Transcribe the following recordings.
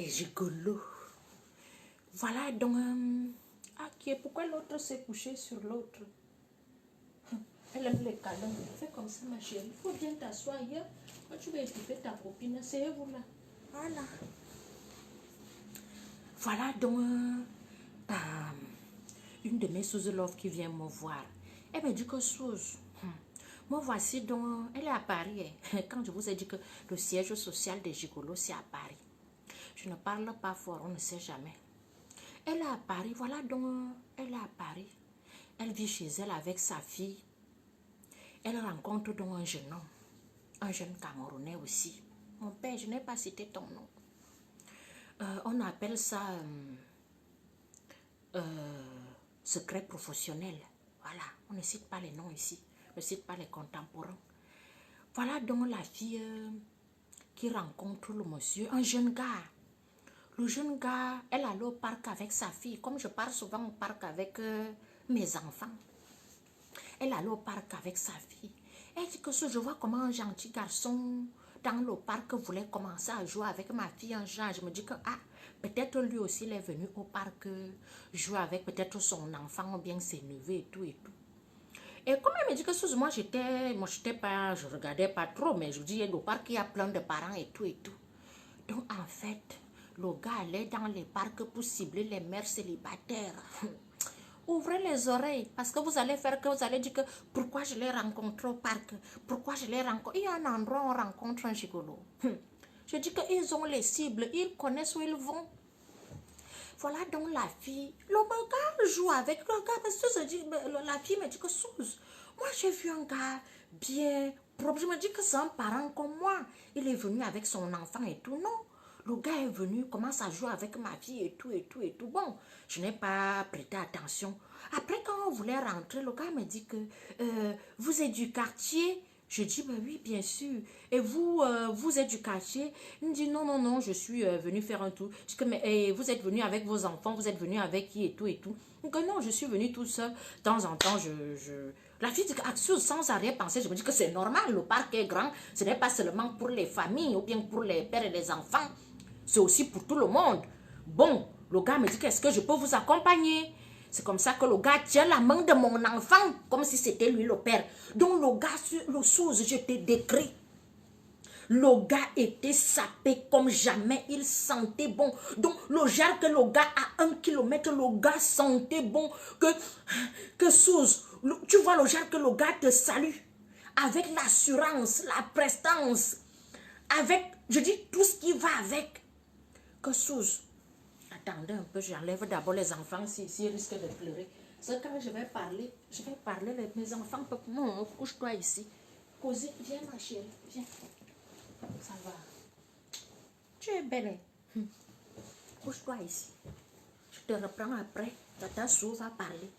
des gigolos. Voilà donc... pourquoi l'autre s'est couché sur l'autre? Elle aime les câlins. Fais comme ça, ma chérie. Il faut bien t'asseoir hier. Quand tu vas équiper ta copine, c'est vous là. Voilà. Voilà donc une de mes sous-love qui vient me voir. Elle me dit que Suze, moi voici donc, elle est à Paris. Quand je vous ai dit que le siège social des gigolos, c'est à Paris. Je ne parle pas fort, on ne sait jamais. Elle est à Paris, voilà donc, elle est à Paris. Elle vit chez elle avec sa fille. Elle rencontre donc un jeune homme, un jeune Camerounais aussi. Mon père, je n'ai pas cité ton nom. On appelle ça secret professionnel. Voilà, on ne cite pas les noms ici. On ne cite pas les contemporains. Voilà donc la fille qui rencontre le monsieur, un jeune gars. Le jeune gars, elle allait au parc avec sa fille. Comme je pars souvent au parc avec mes enfants. Elle allait au parc avec sa fille. Elle dit que je vois comment un gentil garçon dans le parc voulait commencer à jouer avec ma fille un genre. Je me dis que peut-être lui aussi il est venu au parc jouer avec peut-être son enfant ou bien ses neveux et tout et tout. Et comme elle me dit que moi je regardais pas trop, mais je dis le parc il y a plein de parents et tout et tout. Donc en fait, le gars allait dans les parcs pour cibler les mères célibataires. Ouvrez les oreilles, parce que vous allez dire que pourquoi je l'ai rencontré au parc, pourquoi je l'ai rencontré. Il y a un endroit où on rencontre un gigolo. Je dis qu'ils ont les cibles, ils connaissent où ils vont. Voilà donc la fille, le gars joue avec le gars, parce que la fille me dit que Suze, moi j'ai vu un gars bien propre, je me dis que c'est un parent comme moi, il est venu avec son enfant et tout, non. Le gars est venu, commence à jouer avec ma fille et tout, et tout, et tout. Bon, je n'ai pas prêté attention. Après, quand on voulait rentrer, le gars me dit que vous êtes du quartier. Je dis, bah oui, bien sûr. Et vous, vous êtes du quartier? Il me dit, non, non, non, je suis venu faire un tour. Je dis que, mais vous êtes venu avec vos enfants, vous êtes venu avec qui et tout et tout. Donc, non, je suis venu tout seul. De temps en temps, La fille dit que sans arrière-pensée, je me dis que c'est normal, le parc est grand. Ce n'est pas seulement pour les familles ou bien pour les pères et les enfants. C'est aussi pour tout le monde. Bon, le gars me dit, qu'est-ce que je peux vous accompagner? C'est comme ça que le gars tient la main de mon enfant, comme si c'était lui le père. Donc le gars, le Suze, je te décris. Le gars était sapé comme jamais, il sentait bon. Donc le genre que le gars à 1 kilomètre, le gars sentait bon. Que Suze, tu vois le genre que le gars te salue. Avec l'assurance, la prestance, avec, je dis, tout ce qui va avec. Que Suze, attendez un peu, j'enlève d'abord les enfants s'ils risquent de pleurer. C'est quand je vais parler, mes enfants peuvent... Non, couche-toi ici. Cosy, viens ma chérie, viens. Ça va. Tu es belle. Couche-toi ici. Je te reprends après. Tata Sou va parler.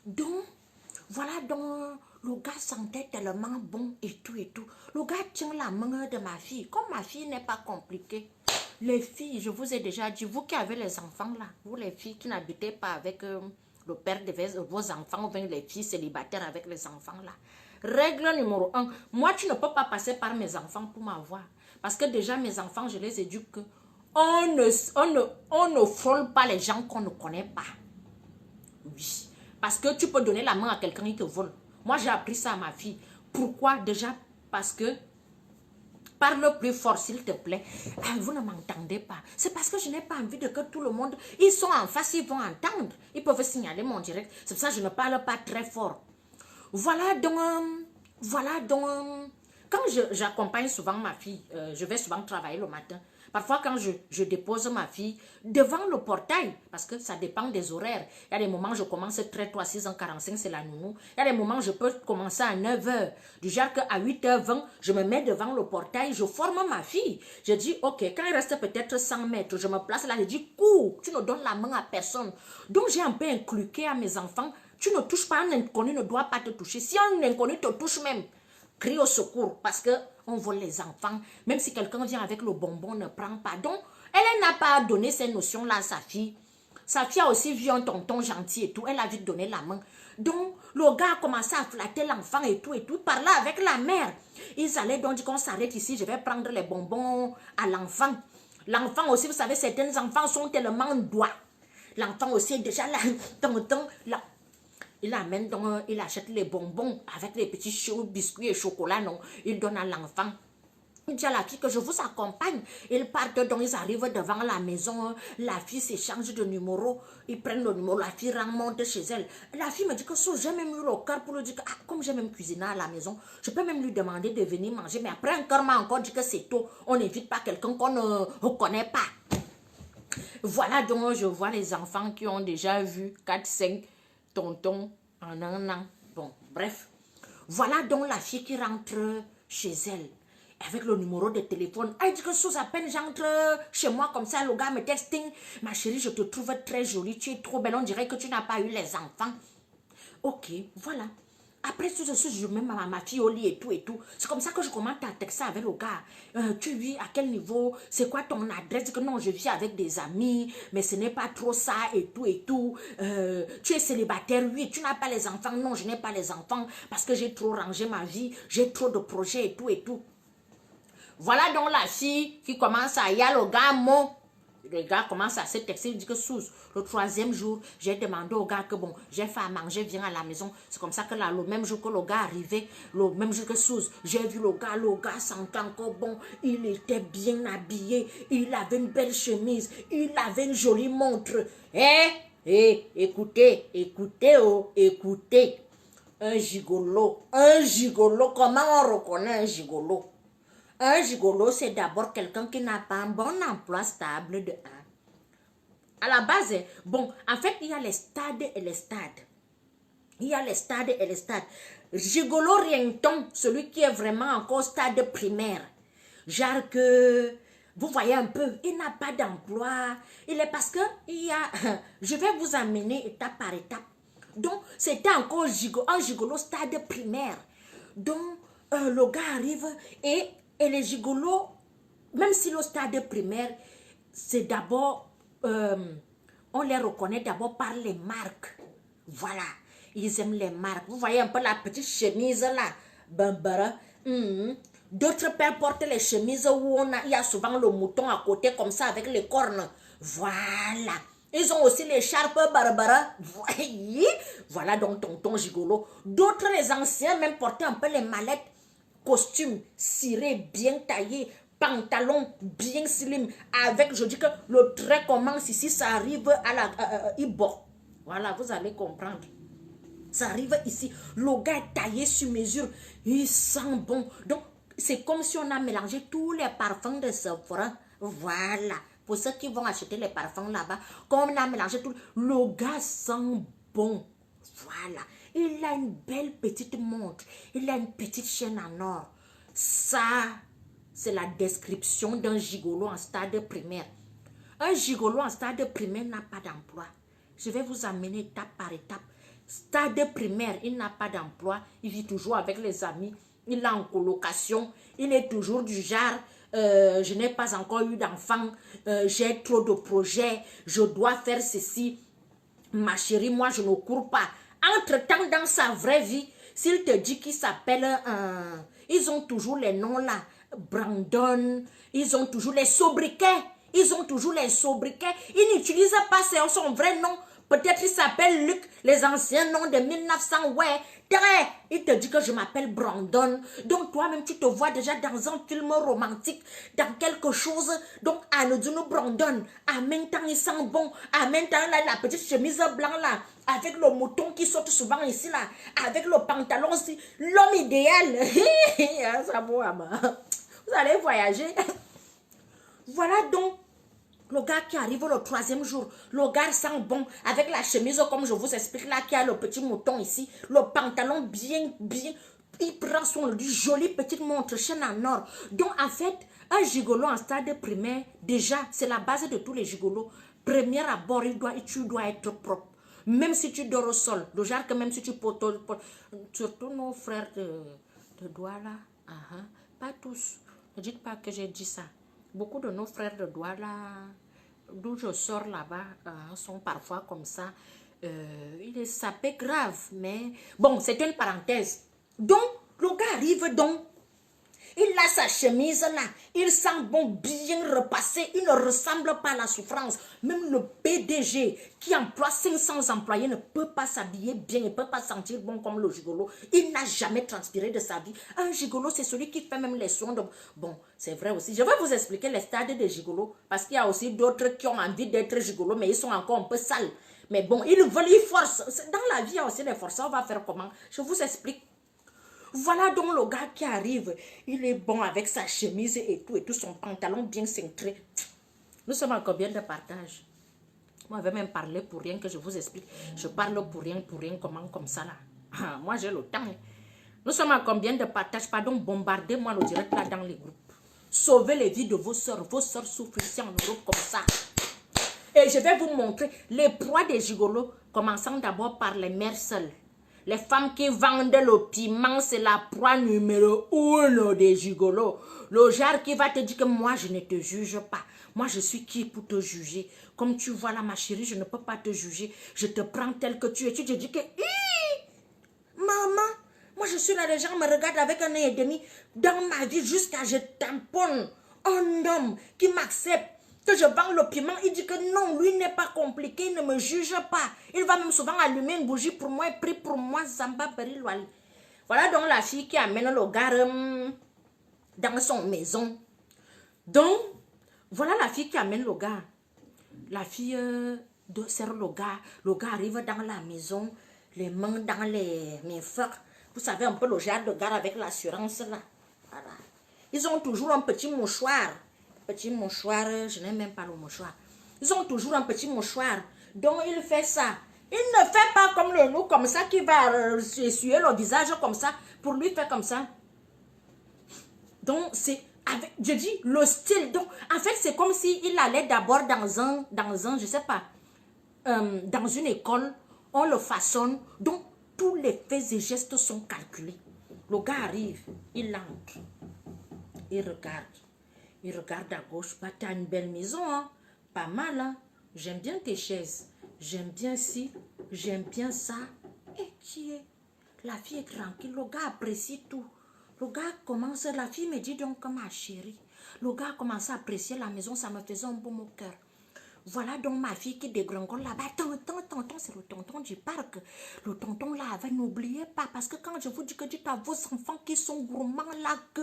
Donc, voilà donc, le gars sentait tellement bon et tout et tout. Le gars tient la main de ma fille. Comme ma fille n'est pas compliquée. Les filles, je vous ai déjà dit, vous qui avez les enfants là, vous les filles qui n'habitez pas avec le père de vos enfants, ou bien les filles célibataires avec les enfants là. Règle numéro 1, moi tu ne peux pas passer par mes enfants pour m'avoir. Parce que déjà mes enfants, je les éduque. On ne frôle pas les gens qu'on ne connaît pas. Oui. Parce que tu peux donner la main à quelqu'un qui te vole. Moi j'ai appris ça à ma fille. Pourquoi? Déjà parce que parle plus fort s'il te plaît. Vous ne m'entendez pas. C'est parce que je n'ai pas envie de que tout le monde... Ils sont en face, ils vont entendre. Ils peuvent signaler mon direct. C'est pour ça que je ne parle pas très fort. Voilà donc... Quand j'accompagne souvent ma fille, je vais souvent travailler le matin. Parfois quand je dépose ma fille devant le portail, parce que ça dépend des horaires. Il y a des moments où je commence très tôt à 6h45, c'est la nounou. Il y a des moments où je peux commencer à 9h. Du genre qu'à 8h20, je me mets devant le portail, je forme ma fille. Je dis, ok, quand il reste peut-être 100 mètres, je me place là, je dis, cours, tu ne donnes la main à personne. Donc j'ai un peu inculqué à mes enfants, tu ne touches pas, un inconnu ne doit pas te toucher. Si un inconnu te touche même, crie au secours parce que on vole les enfants. Même si quelqu'un vient avec le bonbon, ne prend pas. Donc, elle n'a pas donné ces notions-là à sa fille. Sa fille a aussi vu un tonton gentil et tout. Elle a vite donné la main. Donc, le gars a commencé à flatter l'enfant et tout, parler avec la mère. Ils allaient donc dire qu'on s'arrête ici, je vais prendre les bonbons à l'enfant. L'enfant aussi, vous savez, certains enfants sont tellement doigts. L'enfant aussi est déjà là, là. Il amène donc, il achète les bonbons avec les petits biscuits et chocolat, non. Il donne à l'enfant. Il dit à la fille que je vous accompagne. Ils partent donc, ils arrivent devant la maison. La fille s'échange de numéro. Ils prennent le numéro. La fille remonte chez elle. La fille me dit que j'ai même eu le cœur pour lui dire que, comme j'ai même cuisiné à la maison, je peux même lui demander de venir manger. Mais après, un cœur m'a encore dit que c'est tôt. On n'invite pas quelqu'un qu'on ne connaît pas. Voilà donc, je vois les enfants qui ont déjà vu 4-5 tontons en un an. Bon, bref. Voilà donc la fille qui rentre chez elle avec le numéro de téléphone. Elle dit que sous à peine j'entre chez moi comme ça, le gars me texting. Ma chérie, je te trouve très jolie, tu es trop belle. On dirait que tu n'as pas eu les enfants. Ok, voilà. Après tout ceci, je mets ma fille au lit et tout et tout. C'est comme ça que je commence à texter avec le gars. Tu vis à quel niveau? C'est quoi ton adresse? Que non, je vis avec des amis, mais ce n'est pas trop ça et tout et tout. Tu es célibataire? Oui. Tu n'as pas les enfants? Non, je n'ai pas les enfants parce que j'ai trop rangé ma vie. J'ai trop de projets et tout et tout. Voilà donc la fille qui commence à y aller au gars, le gars commence à se texter, il dit que sous le 3e jour, j'ai demandé au gars que bon, j'ai fait à manger, viens à la maison. C'est comme ça que là, le même jour que le gars arrivait, le même jour que sous, j'ai vu le gars sentait encore bon, il était bien habillé, il avait une belle chemise, il avait une jolie montre. Écoutez, oh, écoutez, un gigolo, comment on reconnaît un gigolo? Un gigolo, c'est d'abord quelqu'un qui n'a pas un bon emploi stable de 1. À la base, bon, en fait, il y a les stades et les stades. Il y a les stades et les stades. Gigolo rienton, celui qui est vraiment encore stade primaire. Genre que, vous voyez un peu, il n'a pas d'emploi. Il est parce que, je vais vous amener étape par étape. Donc, c'était encore un gigolo stade primaire. Donc, le gars arrive et les gigolos, même si le stade primaire, c'est d'abord, on les reconnaît d'abord par les marques. Voilà, ils aiment les marques. Vous voyez un peu la petite chemise là, bambara. D'autres pères portent les chemises où il y a souvent le mouton à côté comme ça avec les cornes. Voilà. Ils ont aussi les charpes barbara. Voyez. Voilà donc tonton gigolo. D'autres, les anciens, même portaient un peu les mallettes. Costume ciré, bien taillé, pantalon bien slim, avec, je dis que le trait commence ici, ça arrive à la Ibo. Voilà, vous allez comprendre. Ça arrive ici, le gars est taillé sur mesure, il sent bon. Donc, c'est comme si on a mélangé tous les parfums de Sephora. Voilà, pour ceux qui vont acheter les parfums là-bas, comme on a mélangé tout, le gars sent bon. Voilà. Il a une belle petite montre. Il a une petite chaîne en or. Ça, c'est la description d'un gigolo en stade primaire. Un gigolo en stade primaire n'a pas d'emploi. Je vais vous amener étape par étape. Stade primaire, il n'a pas d'emploi. Il vit toujours avec les amis. Il est en colocation. Il est toujours du genre... je n'ai pas encore eu d'enfant. J'ai trop de projets. Je dois faire ceci. Ma chérie, moi, je ne cours pas. Entre-temps, dans sa vraie vie, s'il te dit qu'il s'appelle... ils ont toujours les noms là. Brandon. Ils ont toujours les sobriquets. Ils ont toujours les sobriquets. Ils n'utilisent pas son vrai nom. Peut-être qu'il s'appelle Luc, les anciens noms de 1900. Ouais, il te dit que je m'appelle Brandon. Donc toi-même, tu te vois déjà dans un film romantique, dans quelque chose. Donc, Anodino Brandon, en même temps, il sent bon. En même temps, là, la petite chemise blanche là, avec le mouton qui saute souvent ici là, avec le pantalon aussi. L'homme idéal. Ça va, vous allez voyager. Voilà donc. Le gars qui arrive le 3e jour, le gars sent bon, avec la chemise comme je vous explique là, qui a le petit mouton ici, le pantalon bien, il prend son jolie petite montre, chaîne en or. Donc en fait, un gigolo en stade primaire, déjà, c'est la base de tous les gigolos. Premier abord, tu dois être propre. Même si tu dors au sol, le genre que même si tu portes, surtout nos frères de doigts là, pas tous, ne dites pas que j'ai dit ça. Beaucoup de nos frères de Douala, d'où je sors là-bas, sont parfois comme ça. Il est sapé grave, mais bon, c'est une parenthèse. Donc, le gars arrive donc. Il a sa chemise là. Il sent bon, bien repassé. Il ne ressemble pas à la souffrance. Même le PDG qui emploie 500 employés ne peut pas s'habiller bien. Il ne peut pas sentir bon comme le gigolo. Il n'a jamais transpiré de sa vie. Un gigolo, c'est celui qui fait même les soins de... Bon, c'est vrai aussi. Je vais vous expliquer les stades des gigolos. Parce qu'il y a aussi d'autres qui ont envie d'être gigolos, mais ils sont encore un peu sales. Mais bon, ils veulent, ils forcent. Dans la vie, il y a aussi des forces. On va faire comment? Je vous explique. Voilà donc le gars qui arrive. Il est bon avec sa chemise et tout, son pantalon bien cintré. Nous sommes en combien de partages? Moi, je vais même parler pour rien que je vous explique. Je parle pour rien, comment, comme ça là. Ah, moi, j'ai le temps. Nous sommes en combien de partages? Pardon, bombardez-moi le direct là dans les groupes. Sauvez les vies de vos soeurs. Vos soeurs souffrent ici en Europe comme ça. Et je vais vous montrer les proies des gigolos, commençant d'abord par les mères seules. Les femmes qui vendent le piment, c'est la proie numéro 1 des gigolos. Le genre qui va te dire que moi, je ne te juge pas. Moi, je suis qui pour te juger? Comme tu vois là, ma chérie, je ne peux pas te juger. Je te prends tel que tu es. Tu te dis que, maman, moi, je suis là, les gens me regardent avec un œil et demi. Dans ma vie, jusqu'à je tamponne un homme qui m'accepte. Que je vends le piment, il dit que non, lui n'est pas compliqué, il ne me juge pas. Il va même souvent allumer une bougie pour moi et prie pour moi, Zamba Berilwali. Voilà donc la fille qui amène le gars dans son maison. Donc, voilà la fille qui amène le gars. La fille sert le gars. Le gars arrive dans la maison, les mains dans les fers. Vous savez un peu le genre de gars avec l'assurance là. Voilà. Ils ont toujours un petit mouchoir. Petit mouchoir, je n'aime même pas le mouchoir. Ils ont toujours un petit mouchoir. Donc, il fait ça. Il ne fait pas comme le nous, comme ça, qui va essuyer le visage comme ça. Pour lui, faire comme ça. Donc, c'est, avec, je dis, le style. Donc, en fait, c'est comme s'il allait d'abord dans un, je sais pas, dans une école, on le façonne. Donc, tous les faits et gestes sont calculés. Le gars arrive, il entre, il regarde. Il regarde à gauche, bah, tu as une belle maison, hein? Pas mal, hein? J'aime bien tes chaises, j'aime bien ci, j'aime bien ça. Et qui est? La fille est tranquille, le gars apprécie tout. Le gars commence, la fille me dit donc, ma chérie, le gars commence à apprécier la maison, ça me faisait un bon au cœur. Voilà donc ma fille qui dégringole là-bas. Tonton, c'est le tonton du parc. Le tonton là, n'oubliez pas, parce que quand je vous dis que dites à vos enfants qui sont gourmands là, que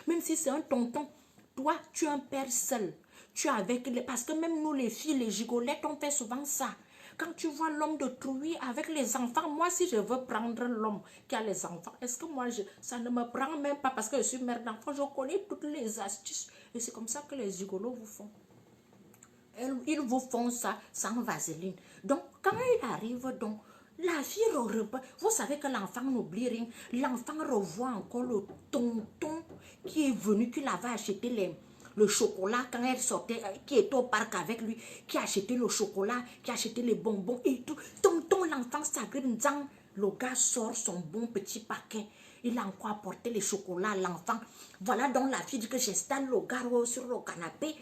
même si c'est un tonton, toi, tu es un père seul. Tu es avec les... Parce que même nous, les filles, les gigolettes, on fait souvent ça. Quand tu vois l'homme de Trouy avec les enfants, moi, si je veux prendre l'homme qui a les enfants, est-ce que moi, ça ne me prend même pas parce que je suis mère d'enfant, je connais toutes les astuces. Et c'est comme ça que les gigolos vous font. Ils vous font ça sans vaseline. Donc, quand il arrive, donc, la fille, vous savez que l'enfant n'oublie rien. L'enfant revoit encore le tonton qui est venu, qui l'avait acheté le chocolat quand elle sortait, qui était au parc avec lui, qui a acheté le chocolat, qui a acheté les bonbons et tout. Tonton, l'enfant s'agrippe, le gars sort son bon petit paquet. Il a encore apporté les chocolats à l'enfant. Voilà donc la fille dit que j'installe le gars sur le canapé.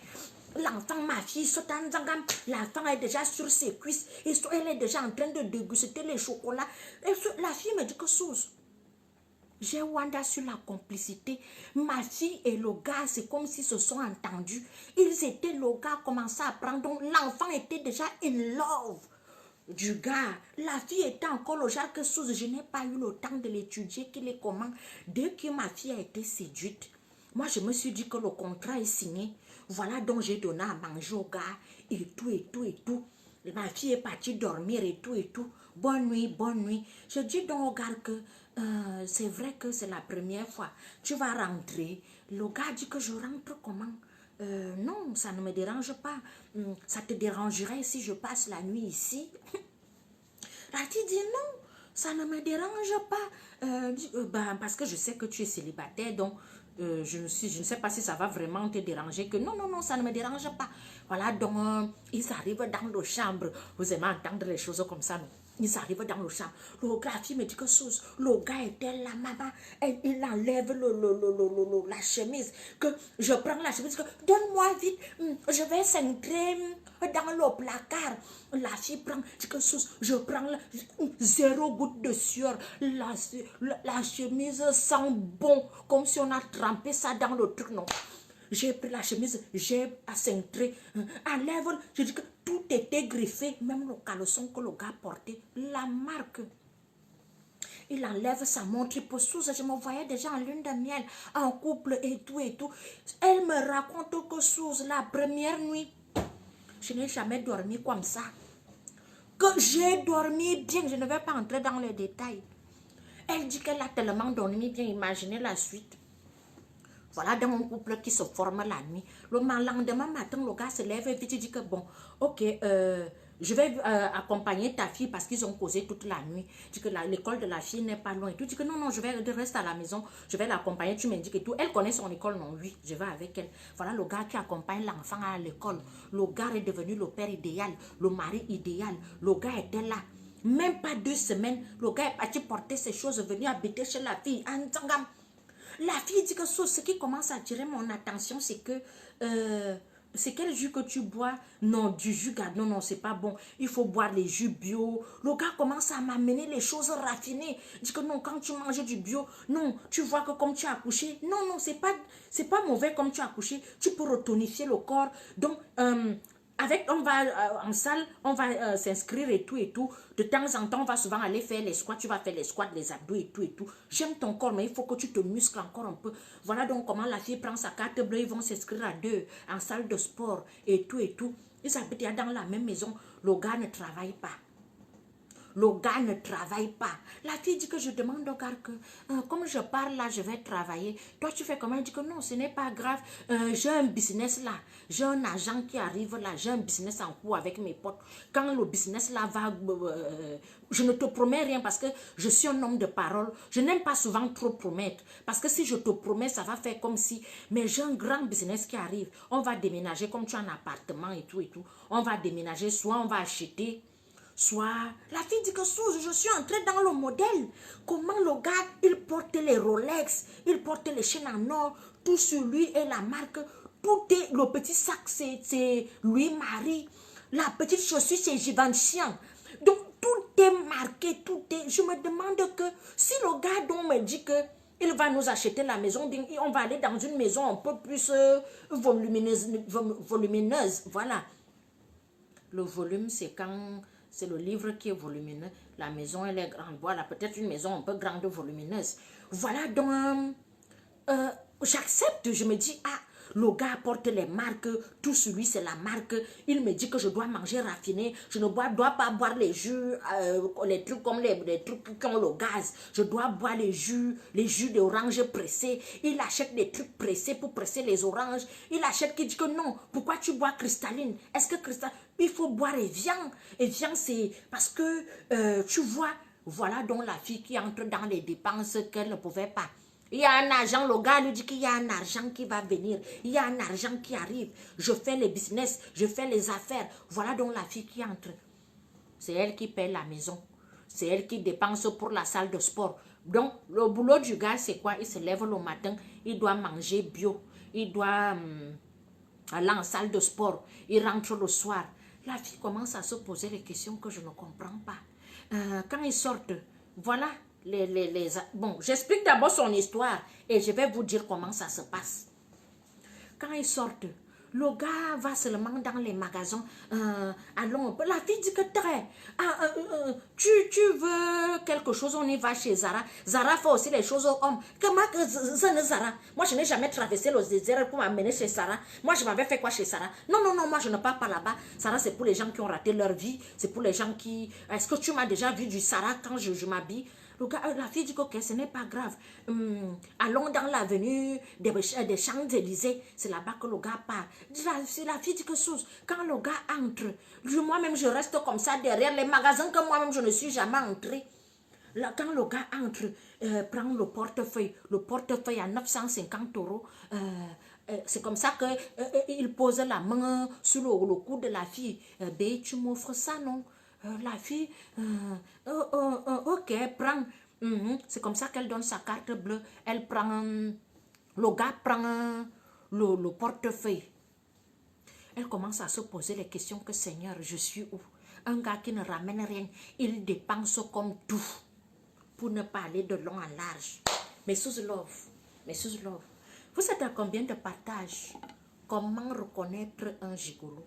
L'enfant, ma fille, saute en zangam. L'enfant est déjà sur ses cuisses. Et elle est déjà en train de déguster les chocolats. Et la fille me dit que Sous, j'ai Wanda sur la complicité. Ma fille et le gars, c'est comme s'ils se sont entendus. Ils étaient, le gars commençait à prendre. Donc l'enfant était déjà in love du gars. La fille était encore le genre que Sous, je n'ai pas eu le temps de l'étudier, qu'il est comment. Dès que ma fille a été séduite, moi je me suis dit que le contrat est signé. Voilà donc j'ai donné à manger au gars et tout, et tout, et tout. Ma fille est partie dormir et tout, et tout. Bonne nuit, bonne nuit. Je dis donc au gars que c'est vrai que c'est la première fois. Tu vas rentrer. Le gars dit que je rentre comment? Non, ça ne me dérange pas. Ça te dérangerait si je passe la nuit ici? La fille dit non, ça ne me dérange pas. Parce que je sais que tu es célibataire, donc je ne sais pas si ça va vraiment te déranger. Que non, ça ne me dérange pas. Voilà, donc ils arrivent dans nos chambres. Vous aimez entendre les choses comme ça, non? Ils arrivent dans le champ. La fille me dit que chose. Le gars était là, maman. Il enlève la chemise. Que je prends la chemise. Donne-moi vite. Je vais s'entrer dans le placard. La fille prend. Dit que chose. Je prends zéro goutte de sueur. La chemise sent bon. Comme si on a trempé ça dans le truc. Non. J'ai pris la chemise, j'ai cintré, enlève, je dis que tout était griffé, même le caleçon que le gars portait, la marque. Il enlève sa montre, il pose sous, je me voyais déjà en lune de miel, en couple et tout et tout. Elle me raconte que sous la première nuit, je n'ai jamais dormi comme ça. Que j'ai dormi bien, je ne vais pas entrer dans les détails. Elle dit qu'elle a tellement dormi bien, imaginez la suite. Voilà dans un couple qui se forme la nuit. Le lendemain matin, le gars se lève et vite dit que bon, ok, je vais accompagner ta fille parce qu'ils ont causé toute la nuit. Dit que l'école de la fille n'est pas loin et tout. Dit que non, non, je vais rester à la maison, je vais l'accompagner, tu m'indiques et tout. Elle connaît son école, non, oui, je vais avec elle. Voilà le gars qui accompagne l'enfant à l'école. Le gars est devenu le père idéal, le mari idéal. Le gars était là. Même pas 2 semaines, le gars est parti porter ses choses, venu habiter chez la fille. La fille dit que ce qui commence à attirer mon attention, c'est que c'est quel jus que tu bois? Non, du jus garde. Non, non, c'est pas bon. Il faut boire les jus bio. Le gars commence à m'amener les choses raffinées. Il dit que non, quand tu manges du bio, non, tu vois que comme tu as accouché, non, non, c'est pas mauvais comme tu as accouché. Tu peux retonifier le corps. Donc, on va en salle, on va s'inscrire et tout et tout. De temps en temps, on va souvent aller faire les squats. Tu vas faire les squats, les abdos et tout et tout. J'aime ton corps, mais il faut que tu te muscles encore un peu. Voilà donc comment la fille prend sa carte bleue. Ils vont s'inscrire à 2 en salle de sport et tout et tout. Ils habitent dans la même maison. Le gars ne travaille pas. Le gars ne travaille pas. La fille dit que je demande au gars que, comme je parle là, je vais travailler. Toi, tu fais comment? Elle dit que non, ce n'est pas grave. J'ai un business là. J'ai un agent qui arrive là. J'ai un business en cours avec mes potes. Quand le business là va... je ne te promets rien parce que je suis un homme de parole. Je n'aime pas souvent trop promettre. Parce que si je te promets, ça va faire comme si... Mais j'ai un grand business qui arrive. On va déménager comme tu as un appartement et tout et tout. On va déménager, soit on va acheter... Soit, la fille dit que je suis entrée dans le modèle. Comment le gars, il porte les Rolex, il porte les chaînes en or, tout sur lui et la marque. Tout est, le petit sac, c'est Louis-Marie. La petite chaussure, c'est Givenchy. Donc, tout est marqué, tout est... Je me demande que si le gars dont me dit que il va nous acheter la maison, on va aller dans une maison un peu plus volumineuse. Voilà. Le volume, c'est quand... C'est le livre qui est volumineux. La maison, elle est grande. Voilà, peut-être une maison un peu grande, volumineuse. Voilà, donc, j'accepte. Je me dis, ah, le gars porte les marques. Tout sur lui, c'est la marque. Il me dit que je dois manger raffiné. Je ne dois pas boire les jus, les trucs comme les trucs qui ont le gaz. Je dois boire les jus d'orange pressés. Il achète des trucs pressés pour presser les oranges. Il achète qui dit que non. Pourquoi tu bois cristalline? Est-ce que cristalline... Il faut boire Evian. Evian, c'est parce que, tu vois, voilà donc la fille qui entre dans les dépenses qu'elle ne pouvait pas. Il y a un argent, le gars lui dit qu'il y a un argent qui va venir. Il y a un argent qui arrive. Je fais les business, je fais les affaires. Voilà donc la fille qui entre. C'est elle qui paie la maison. C'est elle qui dépense pour la salle de sport. Donc, le boulot du gars, c'est quoi? Il se lève le matin, il doit manger bio. Il doit aller en salle de sport. Il rentre le soir. La fille commence à se poser les questions que je ne comprends pas. Quand ils sortent, voilà, bon, j'explique d'abord son histoire et je vais vous dire comment ça se passe. Quand ils sortent, le gars va seulement dans les magasins. Allons, la fille dit que très. Tu veux quelque chose, on y va chez Zara. Zara fait aussi les choses aux hommes. Comment que Zara? Moi, je n'ai jamais traversé le désert pour m'amener chez Zara. Moi, je m'avais fait quoi chez Zara? Non, non, non, moi, je ne pars pas là-bas. Zara, c'est pour les gens qui ont raté leur vie. C'est pour les gens qui... Est-ce que tu m'as déjà vu du Zara quand je m'habille? La fille dit que okay, ce n'est pas grave. Allons dans l'avenue des Champs-Élysées. C'est là-bas que le gars part. La fille dit que quand le gars entre, moi-même je reste comme ça derrière les magasins que moi-même je ne suis jamais entré. Là, quand le gars entre, prend le portefeuille à 950 €. C'est comme ça qu'il pose la main sur le cou de la fille. Tu m'offres ça, non? La fille, ok, prend. C'est comme ça qu'elle donne sa carte bleue. Elle prend, le gars prend le portefeuille. Elle commence à se poser les questions que Seigneur, je suis où? Un gars qui ne ramène rien, il dépense comme tout pour ne pas aller de long en large. Mrs. Love, Mrs. Love, vous êtes à combien de partages? Comment reconnaître un gigolo?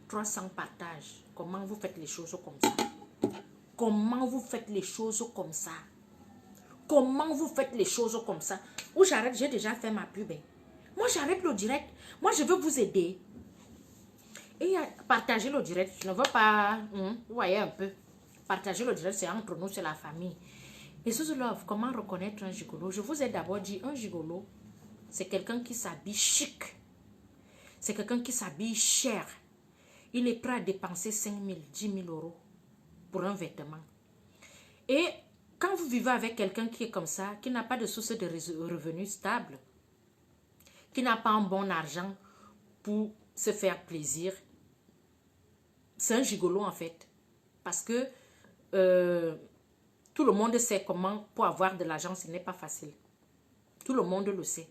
300 partages. Comment vous faites les choses comme ça? Comment vous faites les choses comme ça? Comment vous faites les choses comme ça? Ou j'arrête, j'ai déjà fait ma pub. Moi, j'arrête le direct. Moi, je veux vous aider. Et partager le direct. Je ne veux pas... vous voyez un peu. Partager le direct, c'est entre nous, c'est la famille. Et sous Love, comment reconnaître un gigolo? Je vous ai d'abord dit, un gigolo, c'est quelqu'un qui s'habille chic. C'est quelqu'un qui s'habille cher. Il est prêt à dépenser 5 000, 10 000 euros pour un vêtement. Et quand vous vivez avec quelqu'un qui est comme ça, qui n'a pas de source de revenus stable, qui n'a pas un bon argent pour se faire plaisir, c'est un gigolo en fait. Parce que tout le monde sait comment pour avoir de l'argent, ce n'est pas facile. Tout le monde le sait.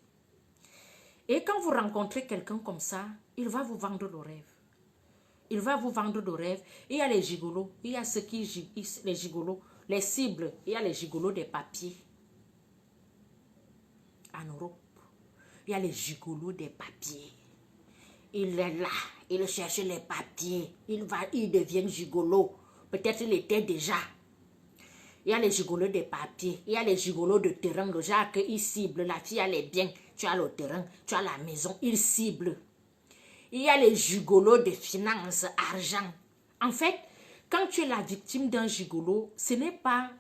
Et quand vous rencontrez quelqu'un comme ça, il va vous vendre le rêve. Il va vous vendre le rêve. Il y a les gigolos. Il y a ceux qui... Les gigolos. Les cibles. Il y a les gigolos des papiers. En Europe. Il y a les gigolos des papiers. Il est là. Il cherche les papiers. Il devient gigolo. Peut-être il était déjà. Il y a les gigolos des papiers. Il y a les gigolos de terrain. Le genre qu'il cible. La fille a les biens. Tu as le terrain. Tu as la maison. Il cible. Il y a les gigolos de finances, argent. En fait, quand tu es la victime d'un gigolo, tu n'es pas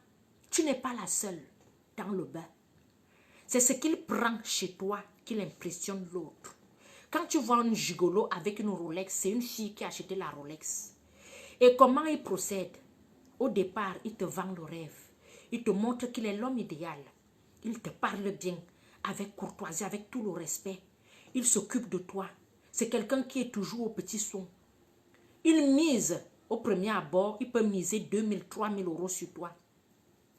la seule dans le bain. C'est ce qu'il prend chez toi qui impressionne l'autre. Quand tu vois un gigolo avec une Rolex, c'est une fille qui a acheté la Rolex. Et comment il procède? Au départ, il te vend le rêve. Il te montre qu'il est l'homme idéal. Il te parle bien, avec courtoisie, avec tout le respect. Il s'occupe de toi. C'est quelqu'un qui est toujours au petit soin. Il mise au premier abord, il peut miser 2 000, 3 000 euros sur toi.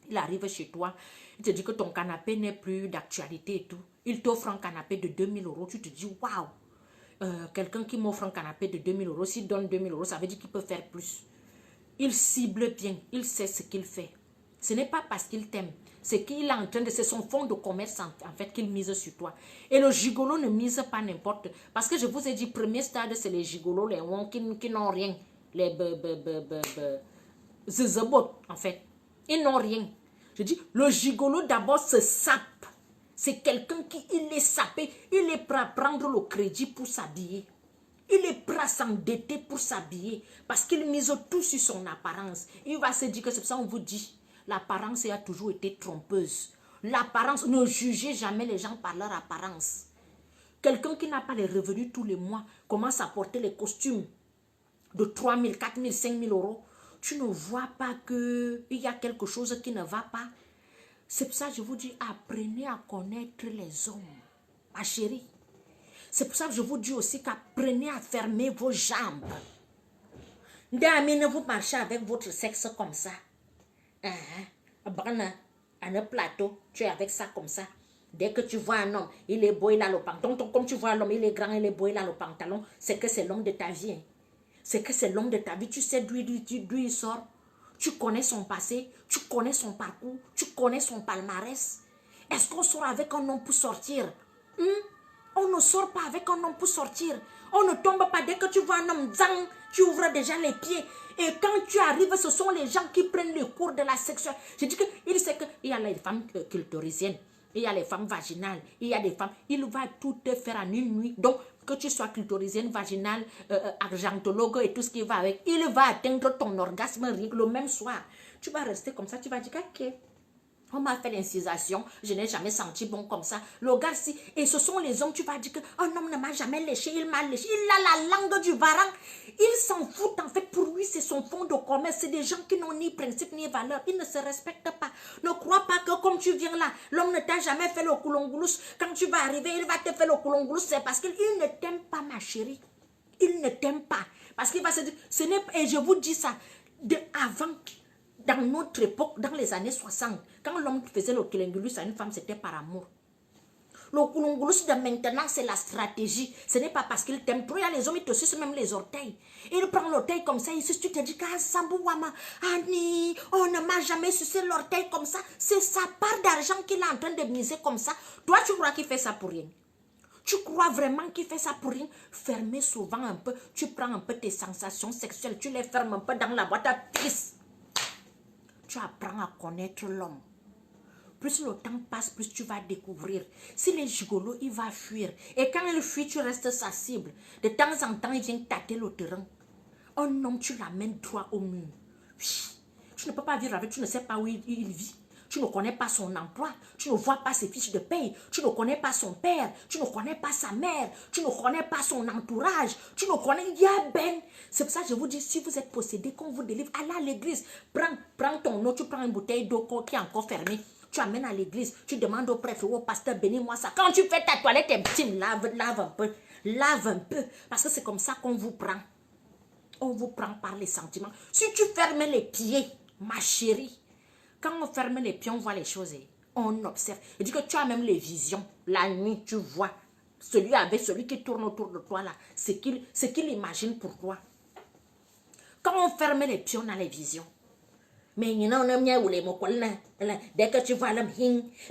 Il arrive chez toi, il te dit que ton canapé n'est plus d'actualité et tout. Il t'offre un canapé de 2 000 euros. Tu te dis, waouh, quelqu'un qui m'offre un canapé de 2 000 euros, s'il donne 2 000 euros, ça veut dire qu'il peut faire plus. Il cible bien, il sait ce qu'il fait. Ce n'est pas parce qu'il t'aime, c'est qu'il est en train de... C'est son fonds de commerce en fait qu'il mise sur toi. Et le gigolo ne mise pas n'importe... Parce que je vous ai dit, premier stade, c'est les gigolos, les wons qui n'ont rien. Les zezebot, en fait. Ils n'ont rien. Je dis, le gigolo d'abord se sape. C'est quelqu'un qui, il est sapé. Il est prêt à prendre le crédit pour s'habiller. Il est prêt à s'endetter pour s'habiller. Parce qu'il mise tout sur son apparence. Il va se dire que c'est pour ça qu'on vous dit... L'apparence a toujours été trompeuse. L'apparence, ne jugez jamais les gens par leur apparence. Quelqu'un qui n'a pas les revenus tous les mois commence à porter les costumes de 3 000, 4 000, 5 000 euros. Tu ne vois pas qu'il y a quelque chose qui ne va pas. C'est pour ça que je vous dis, apprenez à connaître les hommes, ma chérie. C'est pour ça que je vous dis aussi qu'apprenez à fermer vos jambes. Ne vous marchez avec votre sexe comme ça. À un plateau, tu es avec ça comme ça. Dès que tu vois un homme, il est beau, il a le pantalon. Comme tu vois l'homme, il est grand, il est beau, il a le pantalon. C'est que c'est l'homme de ta vie. C'est que c'est l'homme de ta vie. Tu sais d'où il sort. Tu connais son passé. Tu connais son parcours. Tu connais son palmarès. Est-ce qu'on sort avec un homme pour sortir? On ne sort pas avec un homme pour sortir. On ne tombe pas dès que tu vois un homme zang, tu ouvres déjà les pieds. Et quand tu arrives, ce sont les gens qui prennent le cours de la sexualité. Je dis qu'il sait qu'il y a les femmes clitorisiennes, il y a les femmes vaginales, il y a des femmes. Il va tout te faire en une nuit. Donc, que tu sois clitorisienne, vaginale, argentologue et tout ce qui va avec, il va atteindre ton orgasme le même soir. Tu vas rester comme ça, tu vas dire, ok. On m'a fait l'incisation, je n'ai jamais senti bon comme ça. Le gars, si, et ce sont les hommes, tu vas dire qu'un homme ne m'a jamais léché, il m'a léché, il a la langue du varan. Il s'en fout, en fait, pour lui, c'est son fond de commerce. C'est des gens qui n'ont ni principe ni valeur. Ils ne se respectent pas. Ne crois pas que comme tu viens là, l'homme ne t'a jamais fait le coulongoulous. Quand tu vas arriver, il va te faire le coulongoulous. C'est parce qu'il ne t'aime pas, ma chérie. il ne t'aime pas. Parce qu'il va se dire, ce n'est pas, et je vous dis ça, avant, dans notre époque, dans les années 60, quand l'homme faisait le kilingulus à une femme, c'était par amour. Le kulungulus de maintenant, c'est la stratégie. Ce n'est pas parce qu'il t'aime trop. Il y a les hommes, ils te sucent même les orteils. Il prend l'orteil comme ça, il suce, tu te dis, Annie, on ne m'a jamais sucé l'orteil comme ça. C'est sa part d'argent qu'il est en train de miser comme ça. Toi, tu crois qu'il fait ça pour rien? Tu crois vraiment qu'il fait ça pour rien? Fermez souvent un peu. Tu prends un peu tes sensations sexuelles, tu les fermes un peu dans la boîte à pisse. Tu apprends à connaître l'homme. Plus le temps passe, plus tu vas découvrir. S'il est gigolo, il va fuir. Et quand il fuit, tu restes sa cible. De temps en temps, il vient tâter le terrain. Un homme, tu l'amènes droit au mur. Tu ne peux pas vivre avec, tu ne sais pas où il vit. Tu ne connais pas son emploi. Tu ne vois pas ses fiches de paye. Tu ne connais pas son père. Tu ne connais pas sa mère. Tu ne connais pas son entourage. Tu ne connais... C'est pour ça que je vous dis, si vous êtes possédé, qu'on vous délivre, allez à l'église. Prends ton eau, tu prends une bouteille d'eau qui est encore fermée. Tu amènes à l'église, tu demandes au prêtre ou au pasteur, bénis-moi ça. Quand tu fais ta toilette intime, lave un peu. Lave un peu. Parce que c'est comme ça qu'on vous prend. On vous prend par les sentiments. Si tu fermes les pieds, ma chérie, quand on ferme les pieds, on voit les choses. On observe. Je dis que tu as même les visions. La nuit, tu vois. Celui qui tourne autour de toi là, ce qu'il imagine pour toi. Quand on ferme les pieds, on a les visions. Mais dès que tu vois l'homme,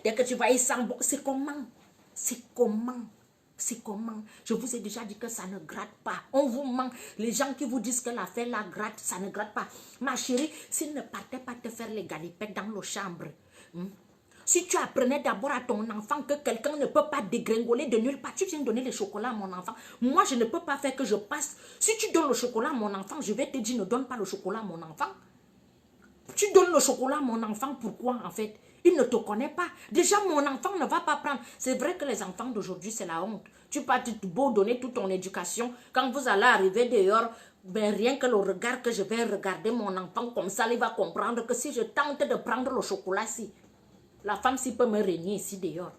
dès que tu vois, il sent bon. C'est comment? C'est comment? C'est comment? Je vous ai déjà dit que ça ne gratte pas. On vous ment. Les gens qui vous disent que l'affaire la gratte, ça ne gratte pas. Ma chérie, s'il ne partait pas te faire les galipettes dans nos chambres, si tu apprenais d'abord à ton enfant que quelqu'un ne peut pas dégringoler de nulle part, tu viens donner le chocolat à mon enfant. Moi, je ne peux pas faire que je passe. Si tu donnes le chocolat à mon enfant, je vais te dire, ne donne pas le chocolat à mon enfant. Tu donnes le chocolat à mon enfant, pourquoi en fait? Il ne te connaît pas. Déjà, mon enfant ne va pas prendre. C'est vrai que les enfants d'aujourd'hui, c'est la honte. Tu peux beau donner toute ton éducation. Quand vous allez arriver dehors, ben rien que le regard que je vais regarder mon enfant comme ça, il va comprendre que si je tente de prendre le chocolat, si la femme s'y peut me régner ici dehors.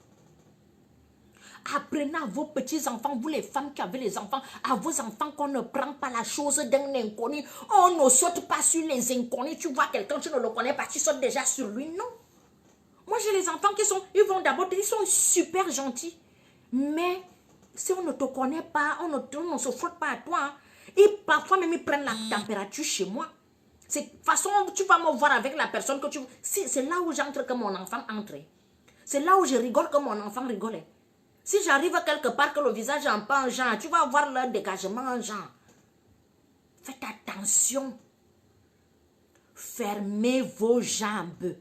Apprenez à vos petits-enfants, vous les femmes qui avez les enfants, à vos enfants qu'on ne prend pas la chose d'un inconnu. On ne saute pas sur les inconnus. Tu vois quelqu'un, tu ne le connais pas, tu sautes déjà sur lui. Non. Moi, j'ai les enfants qui sont, ils vont d'abord, ils sont super gentils. Mais si on ne te connaît pas, on ne se frotte pas à toi. Hein. Et parfois même, ils prennent la température chez moi. C'est de toute façon, tu vas me voir avec la personne que tu... C'est là où j'entre que mon enfant entre. C'est là où je rigole que mon enfant rigole. Si j'arrive quelque part que le visage est un peu en genre, tu vas voir leur dégagement en genre. Faites attention. Fermez vos jambes.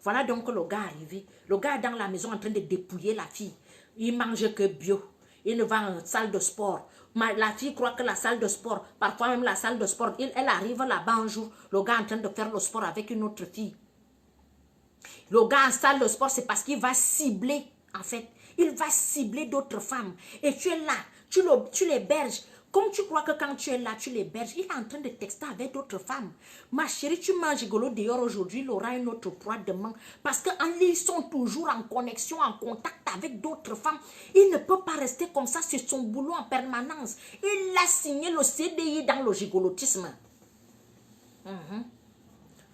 Voilà donc le gars arrivé. Le gars est dans la maison en train de dépouiller la fille. Il mange que bio. Il va en salle de sport. La fille croit que la salle de sport, parfois même la salle de sport, elle arrive là-bas un jour, le gars est en train de faire le sport avec une autre fille. Le gars en salle de sport, c'est parce qu'il va cibler, en fait. Il va cibler d'autres femmes. Et tu es là, tu l'héberges. Comme tu crois que quand tu es là, tu l'héberges, il est en train de texter avec d'autres femmes. Ma chérie, tu manges rigolo dehors aujourd'hui, il aura une autre proie demain. Parce qu'ils sont toujours en connexion, en contact avec d'autres femmes. Il ne peut pas rester comme ça, c'est son boulot en permanence. Il a signé le CDI dans le gigolotisme.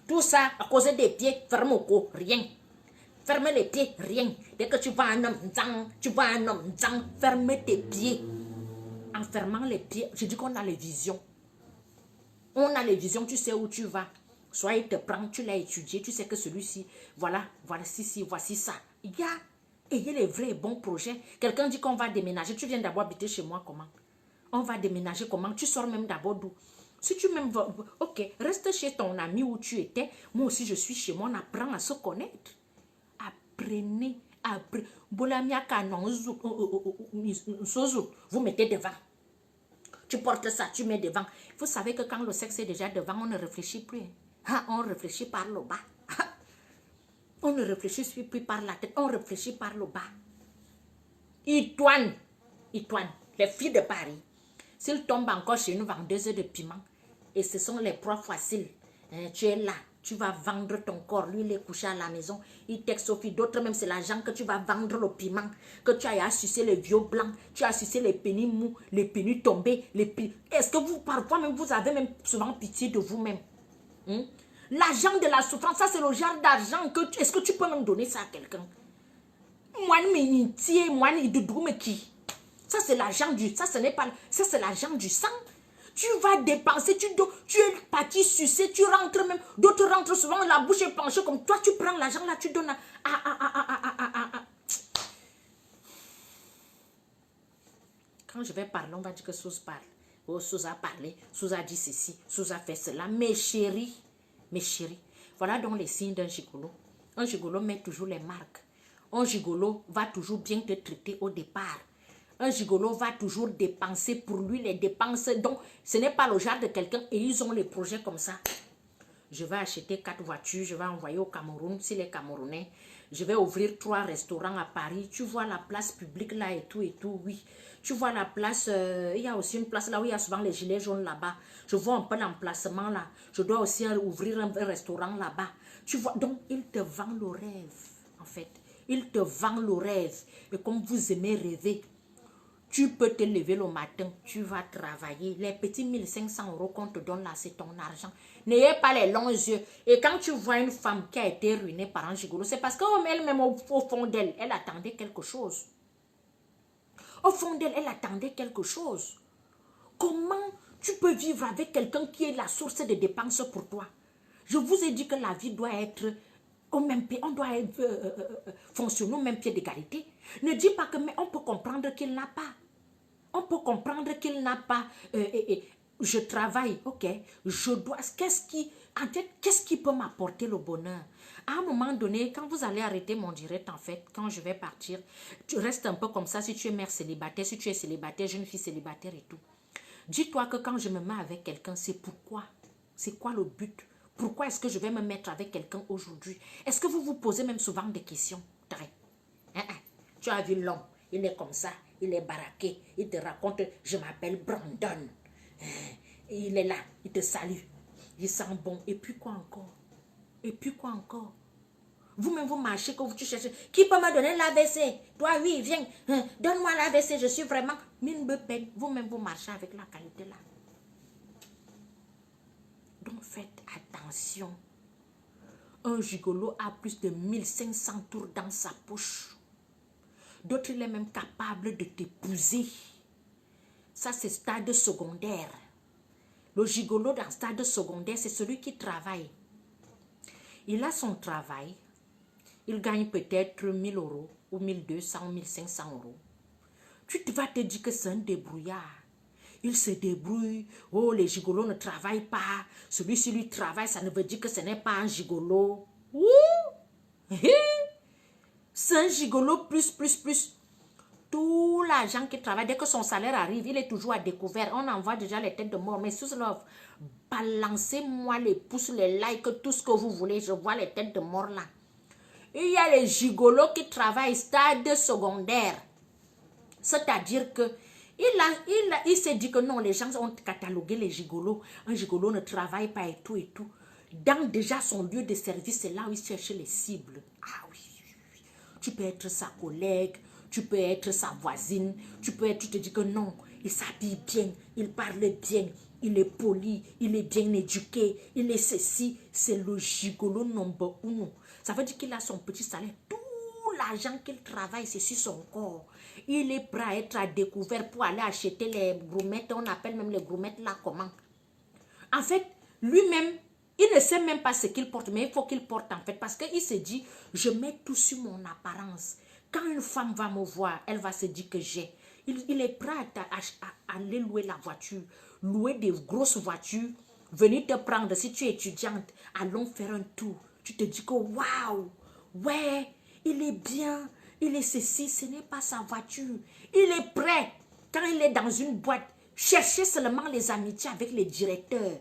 Tout ça à cause des pieds, ferme au cou, rien. Ferme les pieds, rien. Dès que tu vois un homme zang, ferme tes pieds. En fermant les pieds, je dis qu'on a les visions. On a les visions, tu sais où tu vas. Soit il te prend, tu l'as étudié, tu sais que celui-ci, voilà, voici ça. Il y a, ayez les vrais bons projets. Quelqu'un dit qu'on va déménager, tu viens d'abord habiter chez moi, comment? On va déménager comment? Tu sors même d'abord d'où? Si tu même, ok, reste chez ton ami où tu étais. Moi aussi, je suis chez moi, on apprend à se connaître. Apprenez. Vous mettez devant. Tu portes ça, tu mets devant. Vous savez que quand le sexe est déjà devant, on ne réfléchit plus. On réfléchit par le bas. On ne réfléchit plus par la tête, on réfléchit par le bas. Itoine, les filles de Paris, s'ils tombent encore chez une vendeuse de piment, et ce sont les proies faciles, tu es là, Tu vas vendre ton corps. Lui, il est couché à la maison. Il texte Sophie. D'autres même, c'est l'argent que tu vas vendre le piment. Que tu as sucé les vieux blancs. Tu as sucé les pénis mous, les pénis tombés. Est-ce que vous, parfois même, vous avez même souvent pitié de vous-même? L'argent de la souffrance, ça c'est le genre d'argent que... Est-ce que tu peux même donner ça à quelqu'un? Moi, ça c'est l'argent du... Ça, ce n'est pas... Ça, c'est l'argent du sang. Tu vas dépenser, tu es parti sucer, tu rentres même, d'autres rentrent souvent, la bouche est penchée comme toi, tu prends l'argent là, tu donnes à. Quand je vais parler, on va dire que Sous parle. Oh, Sous a parlé, Sous a dit ceci, Sous a fait cela. Mes chéris, voilà donc les signes d'un gigolo. Un gigolo met toujours les marques. Un gigolo va toujours bien te traiter au départ. Un gigolo va toujours dépenser pour lui les dépenses. Donc, ce n'est pas le genre de quelqu'un et ils ont les projets comme ça. Je vais acheter 4 voitures, je vais envoyer au Cameroun, s'il est Camerounais. Je vais ouvrir 3 restaurants à Paris. Tu vois la place publique là et tout, oui. Tu vois la place, il y a aussi une place là où il y a souvent les gilets jaunes là-bas. Je vois un peu l'emplacement là. Je dois aussi ouvrir un restaurant là-bas. Tu vois, donc il te vend le rêve, en fait. Il te vend le rêve. Et comme vous aimez rêver, tu peux te lever le matin, tu vas travailler. Les petits 1500 € qu'on te donne là, c'est ton argent. N'ayez pas les longs yeux. Et quand tu vois une femme qui a été ruinée par un gigolo, c'est parce qu'elle-même, au fond d'elle, elle attendait quelque chose. Au fond d'elle, elle attendait quelque chose. Comment tu peux vivre avec quelqu'un qui est la source de dépenses pour toi? Je vous ai dit que la vie doit être au même pied, on doit fonctionner au même pied d'égalité. Ne dis pas que, mais on peut comprendre qu'il n'a pas. On peut comprendre qu'il n'a pas, je travaille, ok, je dois, qu'est-ce qui peut m'apporter le bonheur? À un moment donné, quand vous allez arrêter mon direct, en fait, quand je vais partir, tu restes un peu comme ça, si tu es mère célibataire, si tu es célibataire, jeune fille célibataire et tout. Dis-toi que quand je me mets avec quelqu'un, c'est pourquoi? C'est quoi le but? Pourquoi est-ce que je vais me mettre avec quelqu'un aujourd'hui? Est-ce que vous vous posez même souvent des questions? Tu as vu l'homme, il est comme ça, il est baraqué, il te raconte, je m'appelle Brandon. Il est là, il te salue, il sent bon. Et puis quoi encore? Et puis quoi encore? Vous-même, vous marchez, que tu cherchez. Qui peut me donner l'AVC? Toi, oui, viens, donne-moi l'AVC, je suis vraiment mine de peine. Vous-même, vous marchez avec la qualité là. Donc, faites attention. Un gigolo a plus de 1500 tours dans sa poche. D'autres, il est même capable de t'épouser. Ça, c'est stade secondaire. Le gigolo dans stade secondaire, c'est celui qui travaille. Il a son travail. Il gagne peut-être 1000 € ou 1200 ou 1500 €. Tu vas te dire que c'est un débrouillard. Il se débrouille. Oh, les gigolos ne travaillent pas. Celui-ci lui travaille, ça ne veut dire que ce n'est pas un gigolo. C'est un gigolo plus. Tout l'argent qu'il travaille, dès que son salaire arrive, il est toujours à découvert. On envoie déjà les têtes de mort. Mais sous love, balancez-moi les pouces, les likes, tout ce que vous voulez. Je vois les têtes de mort là. Il y a les gigolos qui travaillent stade secondaire. C'est-à-dire que il s'est dit que non, les gens ont catalogué les gigolos. Un gigolo ne travaille pas et tout. Dans déjà son lieu de service, c'est là où il cherche les cibles. Ah oui. Tu peux être sa collègue, tu peux être sa voisine, tu te dis que non, il s'habille bien, il parle bien, il est poli, il est bien éduqué, il est ceci. C'est le gigolo number 1. Ça veut dire qu'il a son petit salaire. Tout l'argent qu'il travaille, c'est sur son corps. Il est prêt à être à découvert pour aller acheter les groumettes. On appelle même les groumettes là comment? En fait, lui-même, il ne sait même pas ce qu'il porte, mais il faut qu'il porte en fait. Parce qu'il se dit, je mets tout sur mon apparence. Quand une femme va me voir, elle va se dire que j'ai. Il est prêt à aller louer la voiture. Louer des grosses voitures. Venir te prendre si tu es étudiante. Allons faire un tour. Tu te dis que waouh, ouais, il est bien. Il est ceci, ce n'est pas sa voiture. Il est prêt, quand il est dans une boîte, chercher seulement les amitiés avec les directeurs,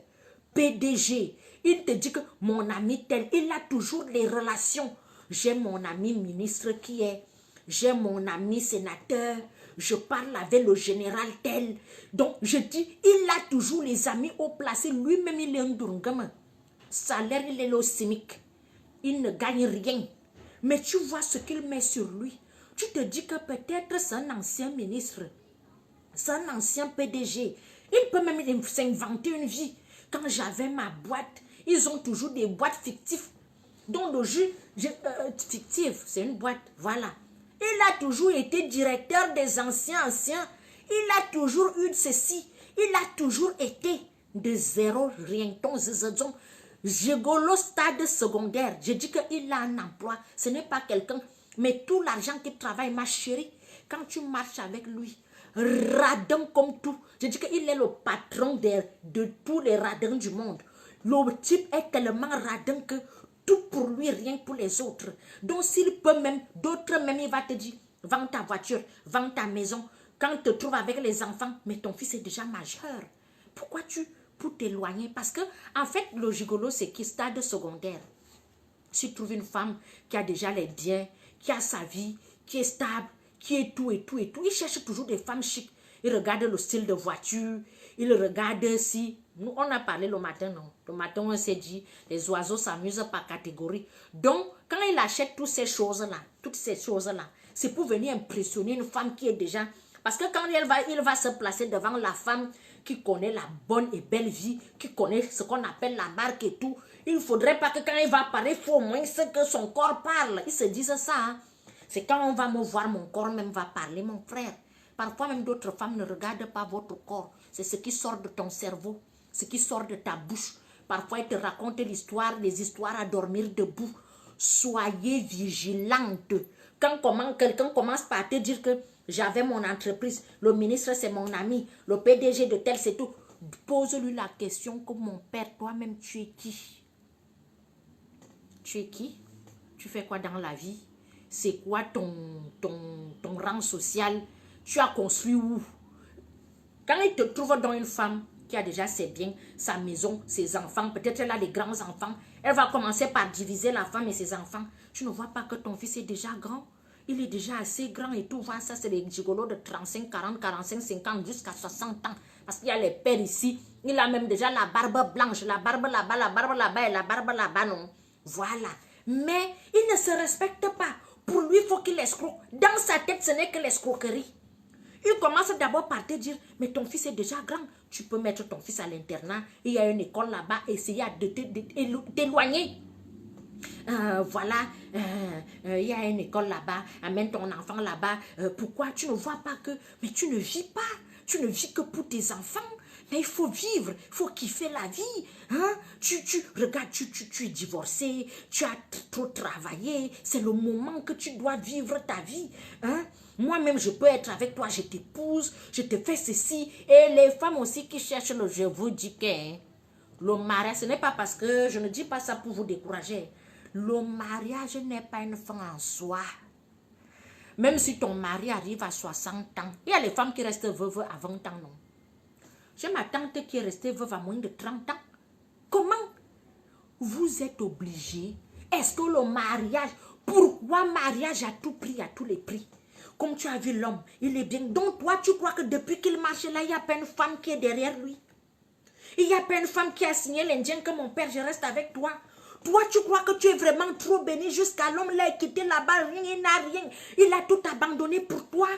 PDG. Il te dit que mon ami tel, il a toujours les relations. J'ai mon ami ministre qui est, j'ai mon ami sénateur, je parle avec le général tel. Donc je dis, il a toujours les amis haut placés. Lui-même, il est un Durungama. salaire, il est au SMIC. Il ne gagne rien. Mais tu vois ce qu'il met sur lui. Tu te dis que peut-être c'est un ancien ministre. C'est un ancien PDG. Il peut même s'inventer une vie. Quand j'avais ma boîte, ils ont toujours des boîtes fictives. Donc le jus fictif, c'est une boîte, voilà. Il a toujours été directeur des anciens. Il a toujours eu ceci. Il a toujours été de zéro, rien. Gigolo stade secondaire. Je dis qu'il a un emploi. Ce n'est pas quelqu'un. Mais tout l'argent qu'il travaille, ma chérie, quand tu marches avec lui, radin comme tout. Je dis qu'il est le patron de tous les radins du monde. Le type est tellement radin que tout pour lui, rien pour les autres. Donc s'il peut même, d'autres même, il va te dire, vends ta voiture, vends ta maison. Quand tu te trouves avec les enfants, mais ton fils est déjà majeur. Pourquoi pour t'éloigner? Parce que, en fait, le gigolo, c'est qui? Stade secondaire. Si tu trouves une femme qui a déjà les biens, qui a sa vie, qui est stable, qui est tout et tout et tout, il cherche toujours des femmes chics. Il regarde le style de voiture, il regarde si... Nous, on a parlé le matin, non? Le matin, on s'est dit, les oiseaux s'amusent par catégorie. Donc, quand il achète toutes ces choses-là, c'est pour venir impressionner une femme qui est déjà... Parce que quand il va se placer devant la femme qui connaît la bonne et belle vie, qui connaît ce qu'on appelle la marque et tout, il ne faudrait pas que quand il va parler, il faut au moins que son corps parle. Ils se disent ça. Hein? C'est quand on va me voir, mon corps même va parler, mon frère. Parfois même d'autres femmes ne regardent pas votre corps. C'est ce qui sort de ton cerveau, ce qui sort de ta bouche. Parfois, ils te racontent des histoires à dormir debout. Soyez vigilante. Quand quelqu'un commence par te dire que j'avais mon entreprise, le ministre c'est mon ami, le PDG de tel c'est tout, pose-lui la question que mon père, toi-même tu es qui? Tu es qui? Tu fais quoi dans la vie? C'est quoi ton rang social? Tu as construit où? Quand il te trouve dans une femme qui a déjà ses biens, sa maison, ses enfants, peut-être elle a des grands-enfants, elle va commencer par diviser la femme et ses enfants. Tu ne vois pas que ton fils est déjà grand? Il est déjà assez grand et tout. Ça, c'est les gigolos de 35, 40, 45, 50 jusqu'à 60 ans. Parce qu'il y a les pères ici. Il a même déjà la barbe blanche, la barbe là-bas, la barbe là-bas et la barbe là-bas, non. Voilà. Mais il ne se respecte pas. Pour lui, il faut qu'il escroque. Dans sa tête, ce n'est que l'escroquerie. Il commence d'abord par te dire, mais ton fils est déjà grand. Tu peux mettre ton fils à l'internat. Il y a une école là-bas. Essayer de t'éloigner. Voilà, il y a une école là-bas, amène ton enfant là-bas. Pourquoi tu ne vois pas que... Mais tu ne vis pas, tu ne vis que pour tes enfants. Mais il faut vivre, il faut kiffer la vie. Hein? Regarde, tu es divorcé, tu as trop travaillé. C'est le moment que tu dois vivre ta vie. Hein? Moi-même, je peux être avec toi, je t'épouse, je te fais ceci. Et les femmes aussi qui cherchent le... Je vous dis que le mariage, ce n'est pas parce que... Je ne dis pas ça pour vous décourager. Le mariage n'est pas une fin en soi. Même si ton mari arrive à 60 ans, il y a les femmes qui restent veuves à 20 ans, non? J'ai ma tante qui est restée veuve à moins de 30 ans. Comment vous êtes obligé? Est-ce que le mariage... Pourquoi mariage à tout prix, à tous les prix? Comme tu as vu l'homme, il est bien. Donc toi, tu crois que depuis qu'il marche là, il n'y a pas une femme qui est derrière lui? Il n'y a pas une femme qui a signé l'Indien que mon père, je reste avec toi? Toi, tu crois que tu es vraiment trop béni jusqu'à l'homme l'a quitté là-bas, rien, il n'a rien. Il a tout abandonné pour toi.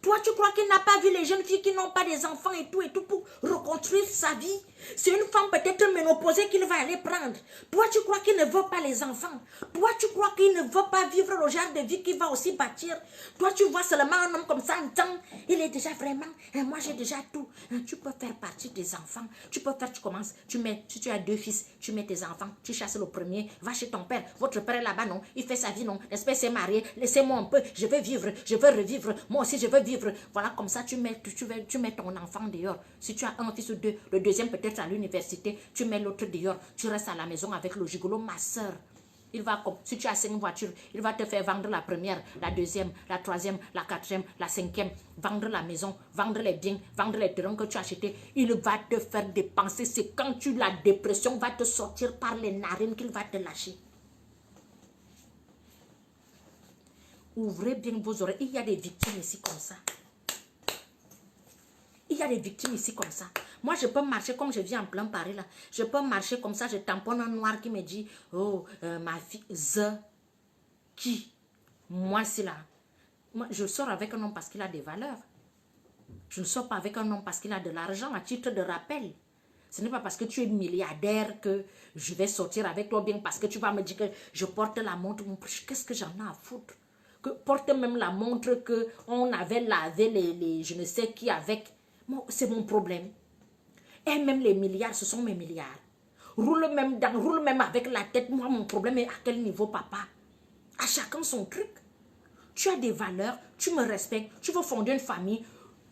Toi, tu crois qu'il n'a pas vu les jeunes filles qui n'ont pas des enfants et tout pour reconstruire sa vie? C'est une femme peut-être ménopausée qu'il va aller prendre. Toi, tu crois qu'il ne veut pas les enfants? Toi, tu crois qu'il ne veut pas vivre le genre de vie qu'il va aussi bâtir? Toi, tu vois seulement un homme comme ça, un temps, il est déjà vraiment, moi j'ai déjà tout. Tu peux faire partie des enfants. Tu peux faire, tu commences, si tu as 2 fils, tu mets tes enfants, tu chasses le premier, va chez ton père. Votre père est là-bas, non? Il fait sa vie, non? L'espèce est marié, laissez-moi un peu, je veux vivre, je veux revivre, moi aussi je veux vivre. Voilà, comme ça, tu mets ton enfant dehors. Si tu as un fils ou 2, le deuxième peut-être à l'université, tu mets l'autre dehors. Tu restes à la maison avec le gigolo, ma soeur. Il va, si tu as 5 voitures, il va te faire vendre la première, la deuxième, la troisième, la quatrième, la cinquième, vendre la maison, vendre les biens, vendre les terrains que tu as achetés. Il va te faire dépenser. C'est quand la dépression va te sortir par les narines qu'il va te lâcher. Ouvrez bien vos oreilles. Il y a des victimes ici comme ça. Il y a des victimes ici comme ça. Moi, je peux marcher comme je vis en plein Paris, là. Je peux marcher comme ça, je tamponne un noir qui me dit, oh, ma fille, qui? Moi, c'est là. Moi, je sors avec un homme parce qu'il a des valeurs. Je ne sors pas avec un homme parce qu'il a de l'argent à titre de rappel. Ce n'est pas parce que tu es milliardaire que je vais sortir avec toi, bien parce que tu vas me dire que je porte la montre. Qu'est-ce que j'en ai à foutre? Que porte même la montre qu'on avait lavé les je ne sais qui avec. C'est mon problème. Et même les milliards, ce sont mes milliards. Roule même avec la tête. Moi, mon problème est à quel niveau, papa? À chacun son truc. Tu as des valeurs, tu me respectes, tu veux fonder une famille.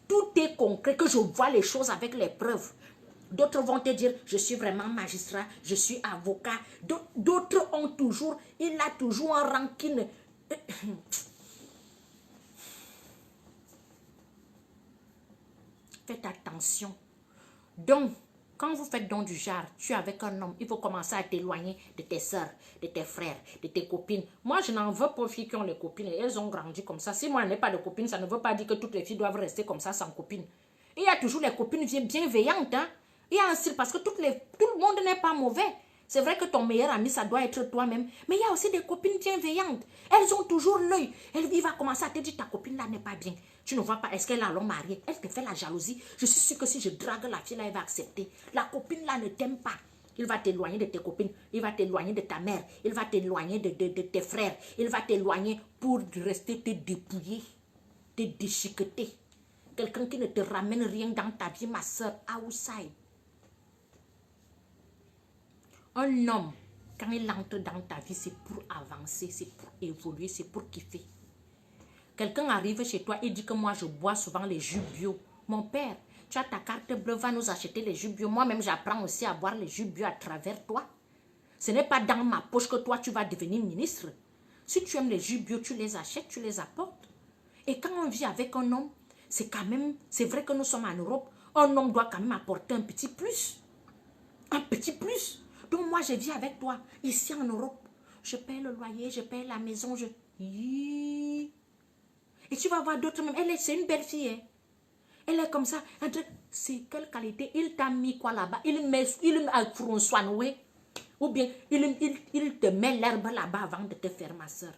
Tout est concret, que je vois les choses avec les preuves. D'autres vont te dire, je suis vraiment magistrat, je suis avocat. D'autres ont toujours, il a toujours un rancune. Faites attention. Donc, quand vous faites don du genre, tu es avec un homme, il faut commencer à t'éloigner de tes soeurs, de tes frères, de tes copines. Moi, je n'en veux pas aux filles qui ont les copines et elles ont grandi comme ça. Si moi, je n'ai pas de copine, ça ne veut pas dire que toutes les filles doivent rester comme ça sans copine. Il y a toujours les copines bienveillantes. Hein? Il y a un style parce que tout le monde n'est pas mauvais. C'est vrai que ton meilleur ami, ça doit être toi-même. Mais il y a aussi des copines bienveillantes. Elles ont toujours l'œil. Il va commencer à te dire, ta copine là n'est pas bien. Tu ne vois pas, est-ce qu'elle a l'homme marié? Elle te fait la jalousie. Je suis sûre que si je drague la fille là, elle va accepter. La copine là ne t'aime pas. Il va t'éloigner de tes copines. Il va t'éloigner de ta mère. Il va t'éloigner de tes frères. Il va t'éloigner pour rester te dépouiller, te déchiqueter. Quelqu'un qui ne te ramène rien dans ta vie, ma soeur, outside. Un homme, quand il entre dans ta vie, c'est pour avancer, c'est pour évoluer, c'est pour kiffer. Quelqu'un arrive chez toi et dit que moi, je bois souvent les jus bio. Mon père, tu as ta carte bleue, va nous acheter les jus bio. Moi-même, j'apprends aussi à boire les jus bio à travers toi. Ce n'est pas dans ma poche que toi, tu vas devenir ministre. Si tu aimes les jus bio, tu les achètes, tu les apportes. Et quand on vit avec un homme, c'est quand même, c'est vrai que nous sommes en Europe, un homme doit quand même apporter un petit plus. Un petit plus. Donc moi, je vis avec toi, ici en Europe. Je paye le loyer, je paye la maison, Et tu vas voir d'autres même. C'est une belle fille. Hein? Elle est comme ça. C'est quelle qualité? Il t'a mis quoi là-bas? Il met François Noé. Ou bien, il te met l'herbe là-bas avant de te faire ma soeur.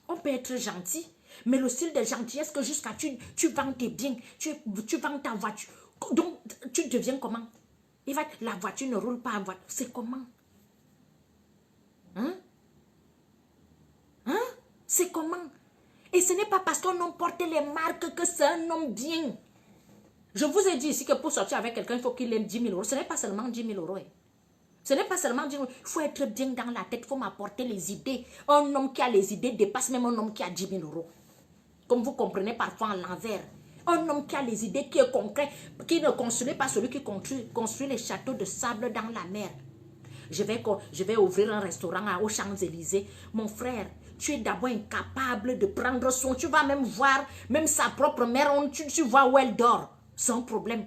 On peut être gentil. Mais le style de gentillesse que jusqu'à tu vends tes biens. Tu vends ta voiture. Donc, tu deviens comment? La voiture ne roule pas en voiture. C'est comment? C'est comment? Et ce n'est pas parce qu'on homme porte les marques que c'est un homme bien. Je vous ai dit ici que pour sortir avec quelqu'un, il faut qu'il ait 10 000 euros. Ce n'est pas seulement 10 000 euros. Ce n'est pas seulement 10 000 euros. Il faut être bien dans la tête. Il faut m'apporter les idées. Un homme qui a les idées dépasse même un homme qui a 10 000 euros. Comme vous comprenez parfois en l'envers. Un homme qui a les idées, qui est concret, qui ne construit pas celui qui construit les châteaux de sable dans la mer. Je vais ouvrir un restaurant aux Champs-Élysées. Mon frère, tu es d'abord incapable de prendre soin. Tu vas même voir, même sa propre mère, tu vois où elle dort, sans problème.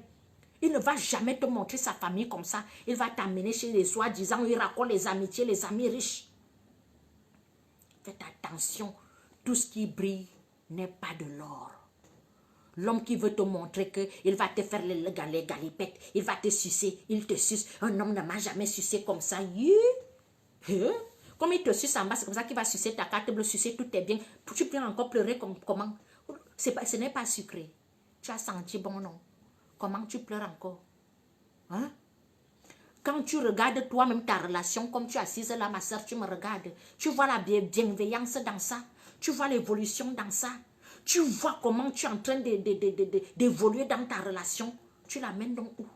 Il ne va jamais te montrer sa famille comme ça. Il va t'amener chez les soi-disant, il raconte les amitiés, les amis riches. Faites attention, tout ce qui brille n'est pas de l'or. L'homme qui veut te montrer qu'il va te faire les galipettes, il va te sucer, il te suce. Un homme ne m'a jamais sucé comme ça. Comme il te suce en bas, c'est comme ça qu'il va sucer ta carte bleue, sucer tout tes biens. Tu peux encore pleurer comment? Ce n'est pas sucré. Tu as senti bon, non? Comment tu pleures encore? Quand tu regardes toi-même ta relation, comme tu es assise là, ma soeur, tu me regardes. Tu vois la bienveillance dans ça. Tu vois l'évolution dans ça. Tu vois comment tu es en train d'évoluer dans ta relation. Tu l'amènes donc où?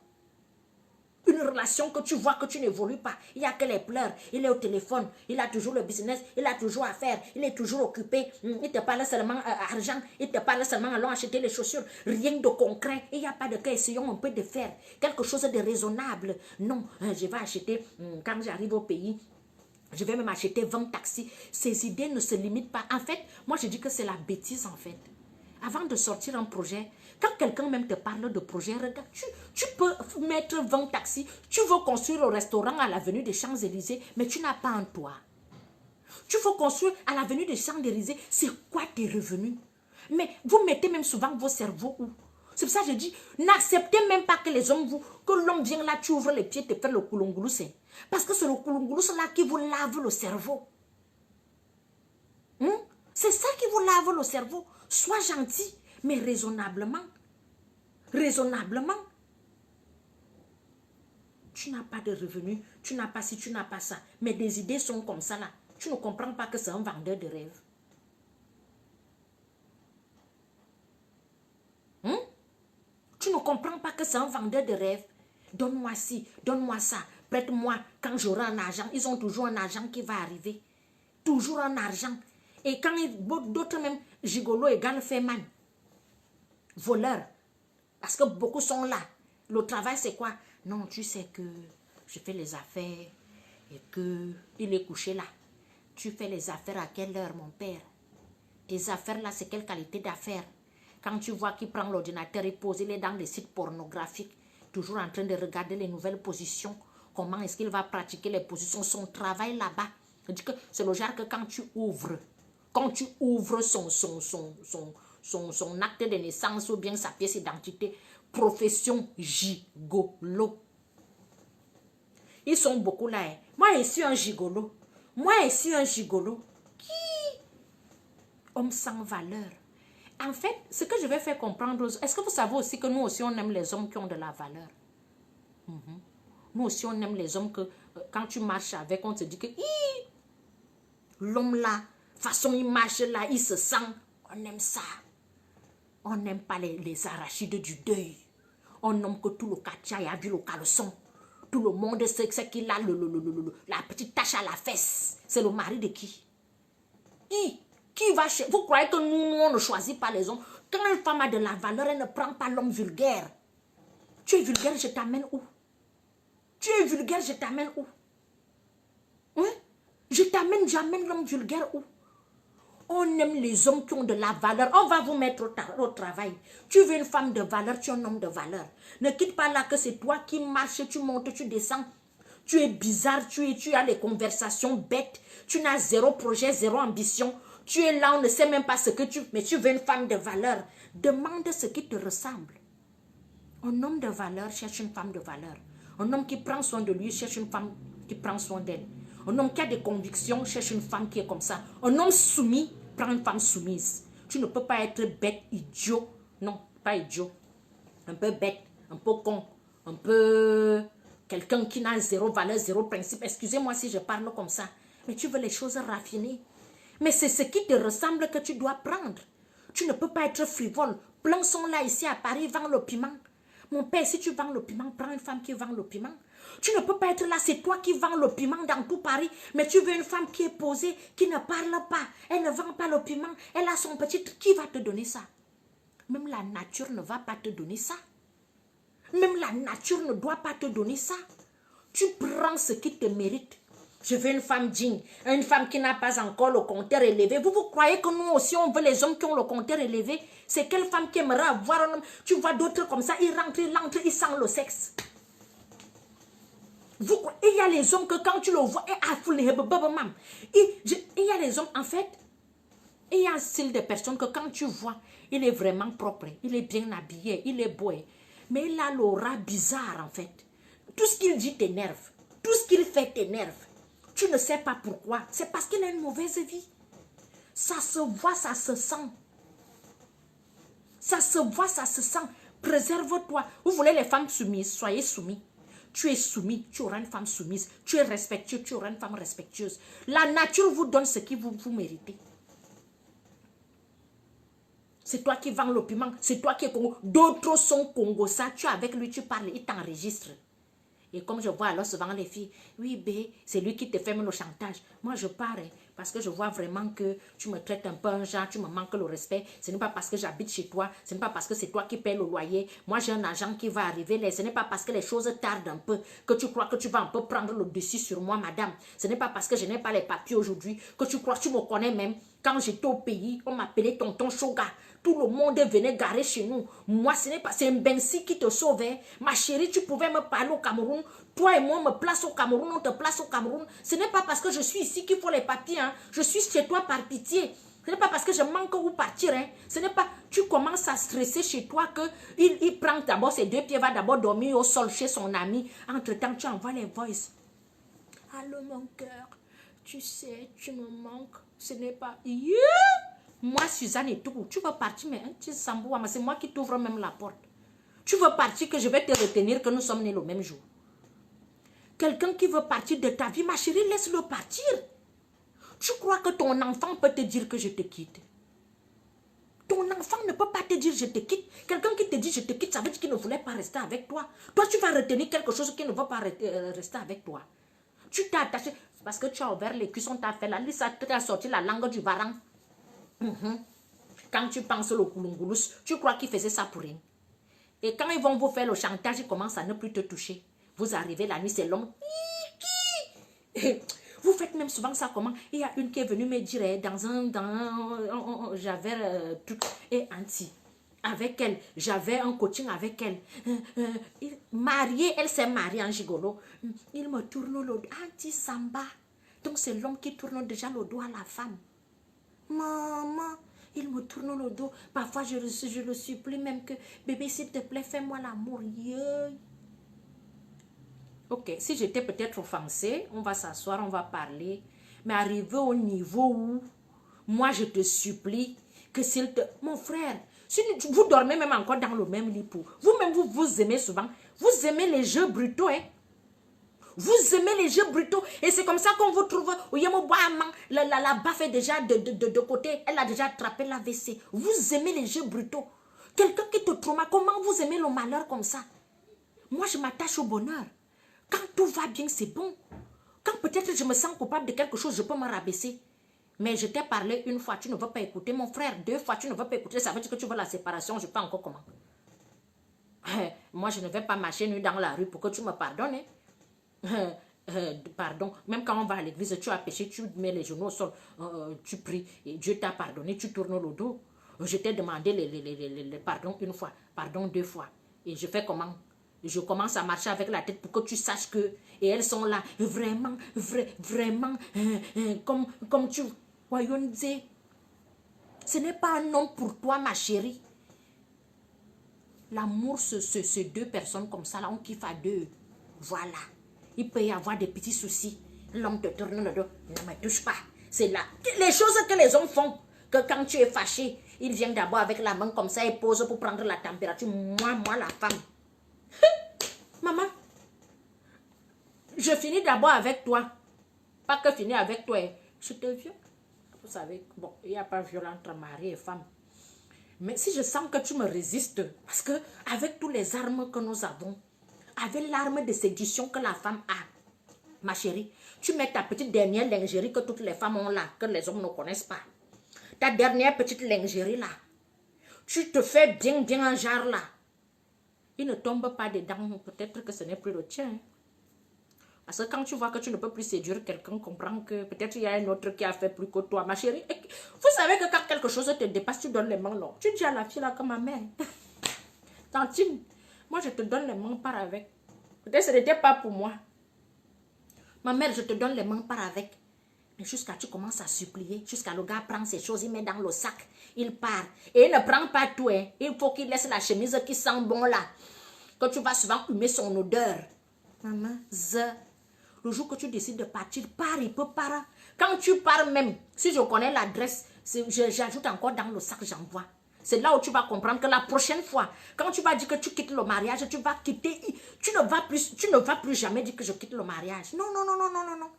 Une relation que tu vois que tu n'évolues pas. Il n'y a que les pleurs. Il est au téléphone. Il a toujours le business. Il a toujours à faire. Il est toujours occupé. Il te parle seulement argent. Il te parle seulement allons acheter les chaussures. Rien de concret. Il n'y a pas de cas. Essayons un peu de faire quelque chose de raisonnable. Non, je vais acheter, quand j'arrive au pays, je vais même acheter 20 taxis. Ces idées ne se limitent pas. En fait, moi je dis que c'est la bêtise en fait. Avant de sortir un projet, quand quelqu'un même te parle de projet, regarde, tu peux mettre 20 taxis. Tu veux construire un restaurant à l'avenue des Champs-Élysées, mais tu n'as pas un toit. Tu veux construire à l'avenue des Champs-Élysées, c'est quoi tes revenus? Mais vous mettez même souvent vos cerveaux où? C'est pour ça que je dis, n'acceptez même pas que les hommes que l'homme vienne là, tu ouvres les pieds, te faire le koulongoulou. Parce que c'est le koulongoulou là qui vous lave le cerveau. C'est ça qui vous lave le cerveau. Sois gentil, mais raisonnablement. Raisonnablement. Tu n'as pas de revenus, tu n'as pas ci, tu n'as pas ça. Mais des idées sont comme ça là. Tu ne comprends pas que c'est un vendeur de rêves. Tu ne comprends pas que c'est un vendeur de rêves. Donne-moi ci, donne-moi ça, prête-moi. Quand j'aurai un argent, ils ont toujours un argent qui va arriver. Toujours un argent. Et quand d'autres même, gigolo égale man. Voleur. Parce que beaucoup sont là. Le travail c'est quoi? Non, tu sais que je fais les affaires et que il est couché là. Tu fais les affaires à quelle heure, mon père? Tes affaires là, c'est quelle qualité d'affaires? Quand tu vois qu'il prend l'ordinateur et pose, il est dans les sites pornographiques, toujours en train de regarder les nouvelles positions. Comment est-ce qu'il va pratiquer les positions? Son travail là-bas. C'est le genre que quand tu ouvres son acte de naissance ou bien sa pièce d'identité, profession gigolo. Ils sont beaucoup là. Moi, je suis un gigolo. Moi, je suis un gigolo. Qui? Homme sans valeur. En fait, ce que je vais faire comprendre, est-ce que vous savez aussi que nous aussi, on aime les hommes qui ont de la valeur? Nous aussi, on aime les hommes que quand tu marches avec, on te dit que l'homme là, façon il marche là, il se sent. On aime ça. On n'aime pas les arachides du deuil. On aime que tout le quartier a vu le caleçon. Tout le monde sait qu'il a la petite tache à la fesse. C'est le mari de qui? Qui va chez... Vous croyez que nous, on ne choisit pas les hommes? Quand une femme a de la valeur, elle ne prend pas l'homme vulgaire. Tu es vulgaire, je t'amène où? Tu es vulgaire, je t'amène où? Hein? J'amène l'homme vulgaire où? On aime les hommes qui ont de la valeur. On va vous mettre au travail. Tu veux une femme de valeur, tu es un homme de valeur. Ne quitte pas là que c'est toi qui marches, tu montes, tu descends. Tu es bizarre, tu as les conversations bêtes. Tu n'as zéro projet, zéro ambition. Tu es là, on ne sait même pas ce que tu... Mais tu veux une femme de valeur. Demande ce qui te ressemble. Un homme de valeur cherche une femme de valeur. Un homme qui prend soin de lui cherche une femme qui prend soin d'elle. Un homme qui a des convictions cherche une femme qui est comme ça. Un homme soumis prend une femme soumise. Tu ne peux pas être bête, idiot. Non, pas idiot. Un peu bête, un peu con, un peu... Quelqu'un qui n'a zéro valeur, zéro principe. Excusez-moi si je parle comme ça. Mais tu veux les choses raffinées. Mais c'est ce qui te ressemble que tu dois prendre. Tu ne peux pas être frivole. Plein sont là ici à Paris, vendent le piment. Mon père, si tu vends le piment, prends une femme qui vend le piment. Tu ne peux pas être là, c'est toi qui vends le piment dans tout Paris. Mais tu veux une femme qui est posée, qui ne parle pas. Elle ne vend pas le piment. Elle a son petit... Qui va te donner ça? Même la nature ne va pas te donner ça. Même la nature ne doit pas te donner ça. Tu prends ce qui te mérite. Je veux une femme digne, une femme qui n'a pas encore le compteur élevé. Vous croyez que nous aussi, on veut les hommes qui ont le compteur élevé? C'est quelle femme qui aimerait avoir un homme? Tu vois d'autres comme ça, ils rentrent, ils sentent le sexe. Il y a les hommes que quand tu le vois, il y a les hommes, en fait, il y a un style de personne que quand tu vois, il est vraiment propre, il est bien habillé, il est beau. Mais il a l'aura bizarre, en fait. Tout ce qu'il dit t'énerve. Tout ce qu'il fait t'énerve. Tu ne sais pas pourquoi. C'est parce qu'il a une mauvaise vie. Ça se voit, ça se sent. Ça se voit, ça se sent. Préserve-toi. Vous voulez les femmes soumises, soyez soumis. Tu es soumis, tu auras une femme soumise. Tu es respectueux, tu auras une femme respectueuse. La nature vous donne ce que vous méritez. C'est toi qui vends le piment. C'est toi qui es Congo. D'autres sont Congo. Ça, tu es avec lui, tu parles, il t'enregistre. Et comme je vois alors souvent les filles, oui, bé, c'est lui qui te fait le chantage. Moi, je pars parce que je vois vraiment que tu me traites un peu un genre, tu me manques le respect. Ce n'est pas parce que j'habite chez toi, ce n'est pas parce que c'est toi qui paies le loyer. Moi, j'ai un agent qui va arriver. Ce n'est pas parce que les choses tardent un peu que tu crois que tu vas un peu prendre le dessus sur moi, madame. Ce n'est pas parce que je n'ai pas les papiers aujourd'hui que tu crois que tu me connais même. Quand j'étais au pays, on m'appelait tonton Shoga. Tout le monde venait garer chez nous. Moi, ce n'est pas... C'est un Bensi qui te sauvait. Ma chérie, tu pouvais me parler au Cameroun. Toi et moi, on me place au Cameroun, on te place au Cameroun. Ce n'est pas parce que je suis ici qu'il faut les papiers. Hein. Je suis chez toi par pitié. Ce n'est pas parce que je manque ou partir. Hein. Ce n'est pas, tu commences à stresser chez toi que il prend d'abord ses 2 pieds, va d'abord dormir au sol chez son ami. Entre-temps, tu envoies les voices. Allô mon cœur, tu sais, tu me manques. Ce n'est pas... Yeah! Moi, Suzanne et tout, tu veux partir, mais tu Sambouama, c'est moi qui t'ouvre même la porte. Tu veux partir que je vais te retenir que nous sommes nés le même jour. Quelqu'un qui veut partir de ta vie, ma chérie, laisse-le partir. Tu crois que ton enfant peut te dire que je te quitte? Ton enfant ne peut pas te dire je te quitte. Quelqu'un qui te dit je te quitte, ça veut dire qu'il ne voulait pas rester avec toi. Toi, tu vas retenir quelque chose qui ne va pas rester avec toi. Tu t'es attaché parce que tu as ouvert les cuissons, tu as fait la liste, tu as sorti la langue du varan. Quand tu penses au Kulungulus, tu crois qu'il faisait ça pour rien. Et quand ils vont vous faire le chantage, ils commencent à ne plus te toucher. Vous arrivez la nuit, c'est l'homme. Vous faites même souvent ça comment? Il y a une qui est venue me dire j'avais truc et anti. Avec elle, j'avais un coaching avec elle. Mariée, elle s'est mariée en gigolo. Il me tourne le dos. Anti-samba. Donc c'est l'homme qui tourne déjà le dos à la femme. Maman, il me tourne le dos. Parfois, je le supplie même que, bébé, s'il te plaît, fais-moi l'amour. Ok, si j'étais peut-être offensée, on va s'asseoir, on va parler. Mais arriver au niveau où, moi, je te supplie que s'il te... Mon frère, si vous dormez même encore dans le même lit pour... Vous-même, vous aimez souvent. Vous aimez les jeux brutaux, hein. Vous aimez les jeux brutaux. Et c'est comme ça qu'on vous trouve. La baffe est déjà de côté. Elle a déjà attrapé la WC. Vous aimez les jeux brutaux. Quelqu'un qui te traumatise. Comment vous aimez le malheur comme ça? Moi, je m'attache au bonheur. Quand tout va bien, c'est bon. Quand peut-être je me sens coupable de quelque chose, je peux me rabaisser. Mais je t'ai parlé une fois, tu ne veux pas écouter. Mon frère, 2 fois, tu ne veux pas écouter. Ça veut dire que tu veux la séparation. Je fais encore comment? Moi, je ne vais pas marcher nu dans la rue pour que tu me pardonnes. Pardon, même quand on va à l'église, tu as péché, tu mets les genoux au sol, tu pries, et Dieu t'a pardonné, tu tournes le dos. Je t'ai demandé les pardons 1 fois, pardon 2 fois. Et je fais comment? Je commence à marcher avec la tête pour que tu saches que, et elles sont là, vraiment, vraiment, comme tu, voyons, ce n'est pas un homme pour toi, ma chérie. L'amour, c'est 2 personnes comme ça, là, on kiffe à 2. Voilà. Il peut y avoir des petits soucis. L'homme te tourne le dos. Ne me touche pas. C'est là. Les choses que les hommes font. Que quand tu es fâché, ils viennent d'abord avec la main comme ça et posent pour prendre la température. Moi, la femme. Maman, je finis d'abord avec toi. Pas que finir avec toi. Je te viole. Vous savez, bon, il n'y a pas viol entre mari et femme. Mais si je sens que tu me résistes, parce que avec tous les armes que nous avons, avec l'arme de séduction que la femme a, ma chérie, tu mets ta petite dernière lingerie que toutes les femmes ont là, que les hommes ne connaissent pas. Ta dernière petite lingerie là. Tu te fais bien en genre là. Il ne tombe pas dedans, peut-être que ce n'est plus le tien. Parce que quand tu vois que tu ne peux plus séduire quelqu'un, comprends que peut-être il y a un autre qui a fait plus que toi, ma chérie. Vous savez que quand quelque chose te dépasse, tu donnes les mains, non? Tu dis à la fille là comme ma mère. Tantine, moi je te donne les mains, pars avec. Peut-être que ce n'était pas pour moi. Ma mère, je te donne les mains, pars avec. Mais jusqu'à tu commences à supplier, jusqu'à le gars prend ses choses, il met dans le sac, il part. Et il ne prend pas tout, hein. Il faut qu'il laisse la chemise qui sent bon là. Que tu vas souvent humer son odeur. Maman, le jour que tu décides de partir, pars, il peut parer. Quand tu pars même, si je connais l'adresse, j'ajoute encore dans le sac, j'envoie. C'est là où tu vas comprendre que la prochaine fois, quand tu vas dire que tu quittes le mariage, tu vas quitter, tu ne vas plus jamais dire que je quitte le mariage. Non, non, non, non, non, non, non.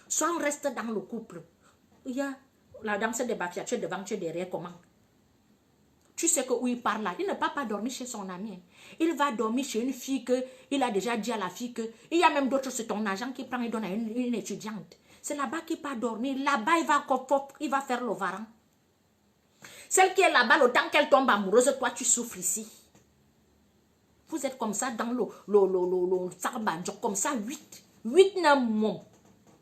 Soit on reste dans le couple. Il y a la danse des bafias, tu es devant, tu es derrière, comment? Tu sais que où il part là, il ne va pas dormir chez son ami. Il va dormir chez une fille que, il a déjà dit à la fille que, il y a même d'autres, c'est ton agent qui prend et donne à une étudiante. C'est là-bas qu'il part dormir. Là-bas, il va faire le varan. Celle qui est là-bas, le temps qu'elle tombe amoureuse, toi, tu souffres ici. Vous êtes comme ça dans le sarbanjo, comme ça, 8 mois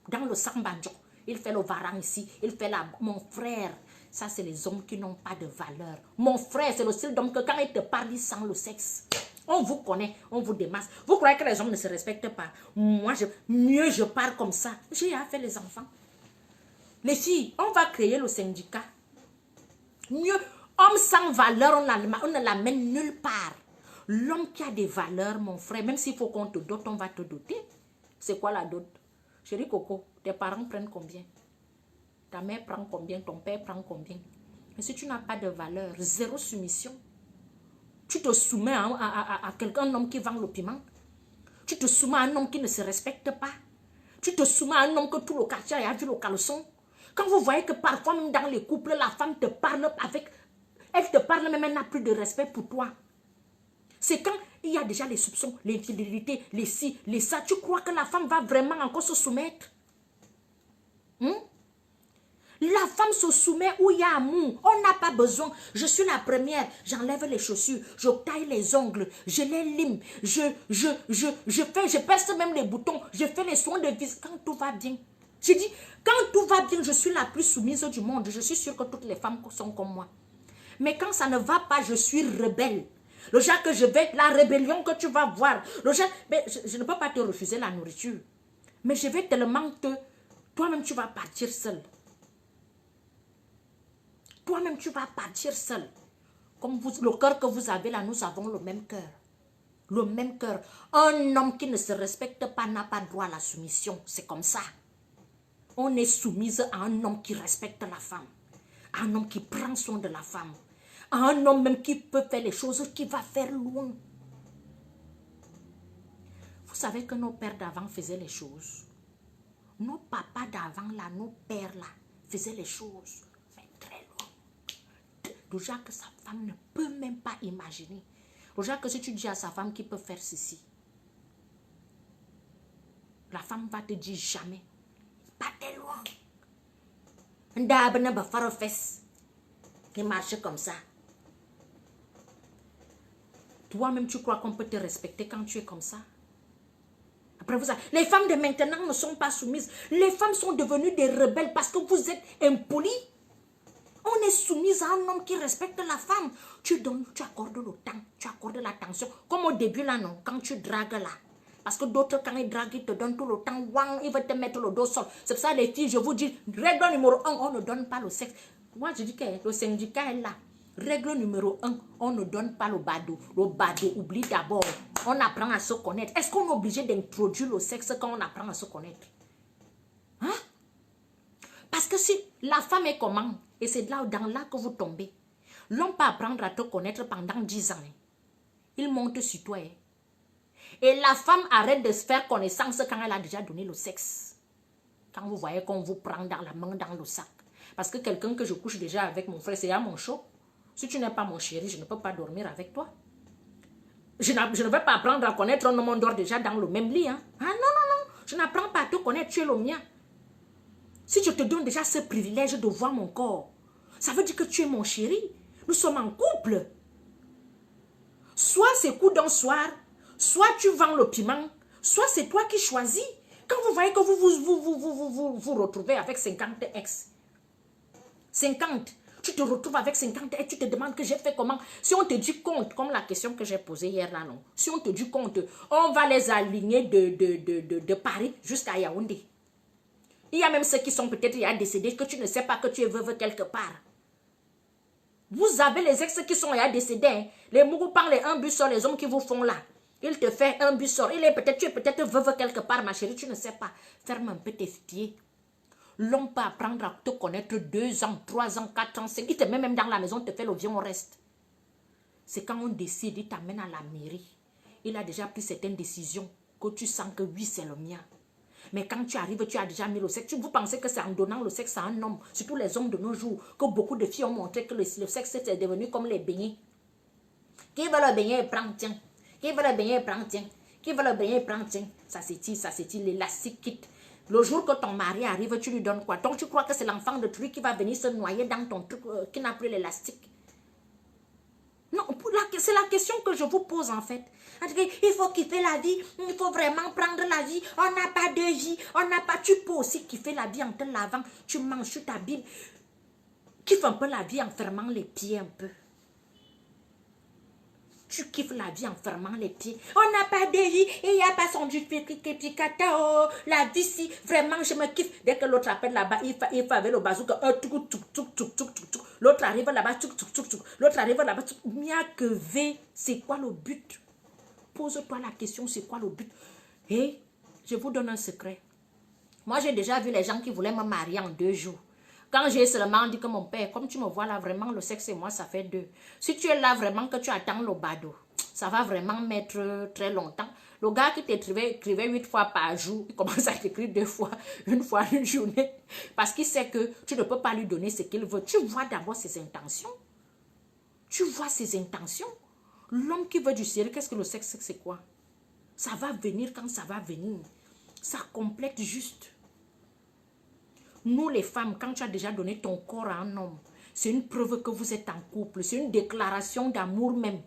dans le sarbanjo. Il fait le varan ici, il fait la... Mon frère, ça, c'est les hommes qui n'ont pas de valeur. Mon frère, c'est le style d'homme que quand il te parle, il sent le sexe. On vous connaît, on vous démasse. Vous croyez que les hommes ne se respectent pas? Moi, mieux je pars comme ça. J'ai à faire les enfants. Les filles, on va créer le syndicat. Mieux, homme sans valeur, on ne l'amène nulle part. L'homme qui a des valeurs, mon frère, même s'il faut qu'on te dote, on va te doter. C'est quoi la dot? Chérie Coco, tes parents prennent combien? Ta mère prend combien? Ton père prend combien? Mais si tu n'as pas de valeur, zéro soumission, tu te soumets à quelqu'un, un homme qui vend le piment. Tu te soumets à un homme qui ne se respecte pas. Tu te soumets à un homme que tout le quartier a vu le caleçon. Quand vous voyez que parfois, même dans les couples, la femme te parle avec... Elle te parle, même elle n'a plus de respect pour toi. C'est quand il y a déjà les soupçons, l'infidélité, les ci, les ça. Tu crois que la femme va vraiment encore se soumettre? La femme se soumet où il y a amour. On n'a pas besoin. Je suis la première. J'enlève les chaussures. Je taille les ongles. Je les lime. Je perce même les boutons. Je fais les soins de visage. Quand tout va bien. Je dis, quand tout va bien, je suis la plus soumise du monde. Je suis sûre que toutes les femmes sont comme moi. Mais quand ça ne va pas, je suis rebelle. Le genre que je vais, la rébellion que tu vas voir. Le genre, mais je ne peux pas te refuser la nourriture. Mais je vais tellement te... Toi-même, tu vas partir seul. Toi-même, tu vas partir seul. Comme vous, le cœur que vous avez là, nous avons le même cœur. Le même cœur. Un homme qui ne se respecte pas n'a pas droit à la soumission. C'est comme ça. On est soumise à un homme qui respecte la femme. À un homme qui prend soin de la femme. À un homme même qui peut faire les choses qui va faire loin. Vous savez que nos pères d'avant faisaient les choses. Nos papas d'avant là, nos pères là, faisaient les choses. Très loin. Déjà que sa femme ne peut même pas imaginer. Déjà que si tu dis à sa femme qu'il peut faire ceci, la femme va te dire jamais. Pas très loin. Ndabana bafaro fesse. Qui marche comme ça. Toi-même, tu crois qu'on peut te respecter quand tu es comme ça? Après, les femmes de maintenant ne sont pas soumises. Les femmes sont devenues des rebelles parce que vous êtes impolis. On est soumise à un homme qui respecte la femme. Tu donnes, tu accordes le temps, tu accordes l'attention. Comme au début là, non, quand tu dragues là. Parce que d'autres, quand ils draguent, ils te donnent tout le temps. Wang, ils veulent te mettre le dos sol. C'est pour ça, les filles, je vous dis, règle numéro 1, on ne donne pas le sexe. Moi, je dis que le syndicat est là. Règle numéro 1, on ne donne pas le bado. Le bado, oublie d'abord. On apprend à se connaître. Est-ce qu'on est obligé d'introduire le sexe quand on apprend à se connaître? Hein? Parce que si la femme est comment? Et c'est là que vous tombez. L'homme peut apprendre à te connaître pendant 10 ans. Il monte sur toi. Et la femme arrête de se faire connaissance quand elle a déjà donné le sexe. Quand vous voyez qu'on vous prend dans la main, dans le sac. Parce que quelqu'un que je couche déjà avec mon frère, c'est à mon chaud. Si tu n'es pas mon chéri, je ne peux pas dormir avec toi. Je ne vais pas apprendre à connaître un homme, on dort déjà dans le même lit. Hein? Ah non, non, non. Je n'apprends pas à te connaître, tu es le mien. Si je te donne déjà ce privilège de voir mon corps, ça veut dire que tu es mon chéri. Nous sommes en couple. Soit c'est coup d'un soir, soit tu vends le piment, soit c'est toi qui choisis. Quand vous voyez que vous retrouvez avec 50 ex, 50, tu te retrouves avec 50 et tu te demandes que j'ai fait comment. Si on te dit compte, comme la question que j'ai posée hier là, non. Si on te dit compte, on va les aligner de Paris jusqu'à Yaoundé. Il y a même ceux qui sont peut-être décédés, que tu ne sais pas que tu es veuve quelque part. Vous avez les ex qui sont décédés. Hein. Les mougoupan, les un bus sur les hommes qui vous font là. Il te fait un bus sur. Tu es peut-être veuve quelque part, ma chérie, tu ne sais pas. Ferme un peu tes pieds. L'homme peut apprendre à te connaître 2 ans, 3 ans, 4 ans, 5. Il te met même dans la maison, te fait le vieux, on reste. C'est quand on décide, il t'amène à la mairie. Il a déjà pris certaines décisions que tu sens que oui, c'est le mien. Mais quand tu arrives, tu as déjà mis le sexe. Vous pensez que c'est en donnant le sexe à un homme, surtout les hommes de nos jours, que beaucoup de filles ont montré que le sexe est devenu comme les beignets. Qui veut le beignet, prend, tiens. Qui veut le beignet, prend, tiens. Qui veut le beignet, prend, tiens. Ça s'étire, l'élastique quitte. Le jour que ton mari arrive, tu lui donnes quoi? Donc tu crois que c'est l'enfant de truc qui va venir se noyer dans ton truc qui n'a plus l'élastique? Non, c'est la question que je vous pose en fait. Il faut kiffer la vie, il faut vraiment prendre la vie, on n'a pas de vie, on n'a pas... Tu peux aussi kiffer la vie en te lavant, tu manges, tu t'habilles. Kiffe un peu la vie en fermant les pieds un peu. tu kiffes la vie en fermant les pieds. On n'a pas de vie, il n'y a pas son justificateur. La vie, si vraiment je me kiffe. Dès que l'autre appelle là-bas, il fait avec le bazooka. L'autre arrive là-bas, l'autre arrive là-bas. Mia que V, c'est quoi le but? Pose-toi la question, c'est quoi le but? Et je vous donne un secret. Moi, j'ai déjà vu les gens qui voulaient me marier en 2 jours. Quand j'ai seulement dit que mon père, comme tu me vois là, vraiment, le sexe et moi, ça fait 2. Si tu es là vraiment que tu attends le bado, ça va vraiment mettre très longtemps. Le gars qui écrivait 8 fois par jour, il commence à t'écrire 2 fois, une fois une journée. Parce qu'il sait que tu ne peux pas lui donner ce qu'il veut. Tu vois d'abord ses intentions. Tu vois ses intentions. L'homme qui veut du sérieux, qu'est-ce que le sexe, c'est quoi? Ça va venir quand ça va venir. Ça complète juste. Nous les femmes, quand tu as déjà donné ton corps à un homme, c'est une preuve que vous êtes en couple. C'est une déclaration d'amour même.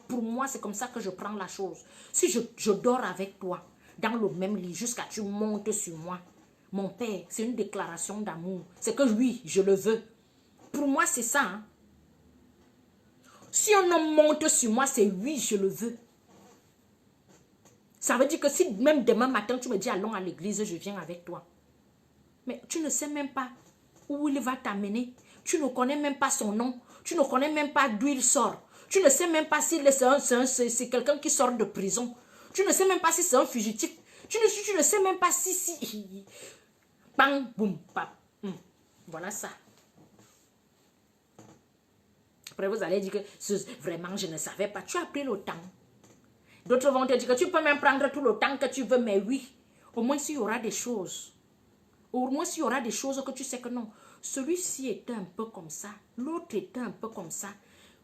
Pour moi, c'est comme ça que je prends la chose. Si je dors avec toi, dans le même lit, jusqu'à tu montes sur moi, mon père, c'est une déclaration d'amour. C'est que oui, je le veux. Pour moi, c'est ça. Hein? Si un homme monte sur moi, c'est oui, je le veux. Ça veut dire que si même demain matin, tu me dis allons à l'église, je viens avec toi. Mais tu ne sais même pas où il va t'amener. Tu ne connais même pas son nom. Tu ne connais même pas d'où il sort. Tu ne sais même pas si c'est quelqu'un qui sort de prison. Tu ne sais même pas si c'est un fugitif. Tu ne sais même pas si... Bang, boum, pap. Voilà ça. Après, vous allez dire que vraiment, je ne savais pas. Tu as pris le temps. D'autres vont te dire que tu peux même prendre tout le temps que tu veux. Mais oui, au moins s'il y aura des choses. Au moins, s'il y aura des choses que tu sais que non, celui-ci était un peu comme ça, l'autre était un peu comme ça.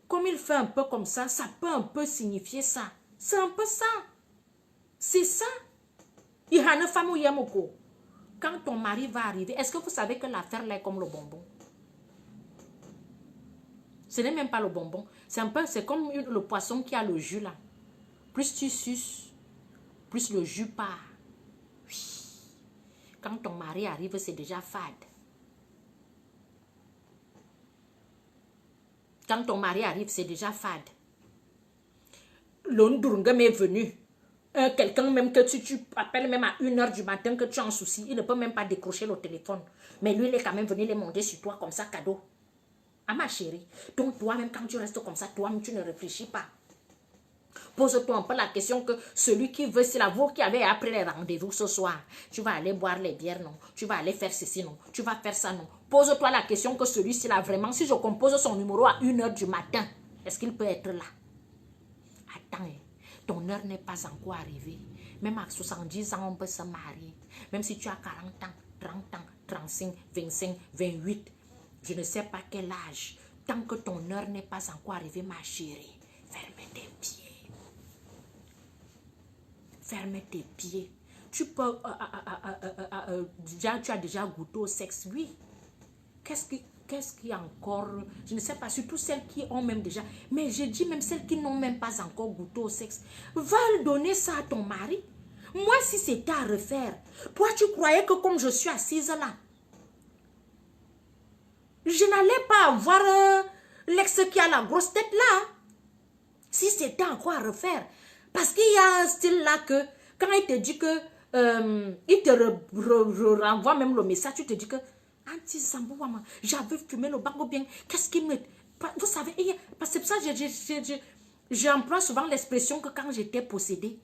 Comme il fait un peu comme ça peut un peu signifier ça. C'est un peu ça. C'est ça. Il y a une femme où il y a beaucoup. Quand ton mari va arriver, est-ce que vous savez que l'affaire là est comme le bonbon? Ce n'est même pas le bonbon. C'est un peu, c'est comme le poisson qui a le jus là. Plus tu suces, plus le jus part. Quand ton mari arrive, c'est déjà fade. Quand ton mari arrive, c'est déjà fade. L'ondurungam est venu. Quelqu'un même que tu appelles même à 1h du matin que tu as un souci, il ne peut même pas décrocher le téléphone. Mais lui, il est quand même venu les monter sur toi comme ça, cadeau. Ah ma chérie. Donc toi-même, quand tu restes comme ça, toi-même, tu ne réfléchis pas. Pose-toi un peu la question que celui qui veut, c'est la vous qui avez appris les rendez-vous ce soir. Tu vas aller boire les bières, non. Tu vas aller faire ceci, non. Tu vas faire ça, non. Pose-toi la question que celui-ci là, vraiment, si je compose son numéro à 1h du matin, est-ce qu'il peut être là? Attends, ton heure n'est pas encore arrivée. Même à 70 ans, on peut se marier. Même si tu as 40 ans, 30 ans, 35, 25, 28, je ne sais pas quel âge. Tant que ton heure n'est pas encore arrivée, ma chérie, ferme tes pieds. Ferme tes pieds. Tu peux... tu as déjà goûté au sexe, oui. Qu'est-ce qu'il y a encore? Je ne sais pas, surtout celles qui ont même déjà. Mais je dis même celles qui n'ont même pas encore goûté au sexe. Va donner ça à ton mari. Moi, si c'était à refaire, toi, tu croyais que comme je suis assise là, je n'allais pas avoir l'ex qui a la grosse tête là. Si c'était encore à refaire. Parce qu'il y a un style là que, quand il te dit que, il te renvoie même le message, tu te dis que, anti-Zambouama, j'avais fumé le bango bien, qu'est-ce qui me... Vous savez, parce que c'est pour ça que j'emploie souvent l'expression que quand j'étais possédée.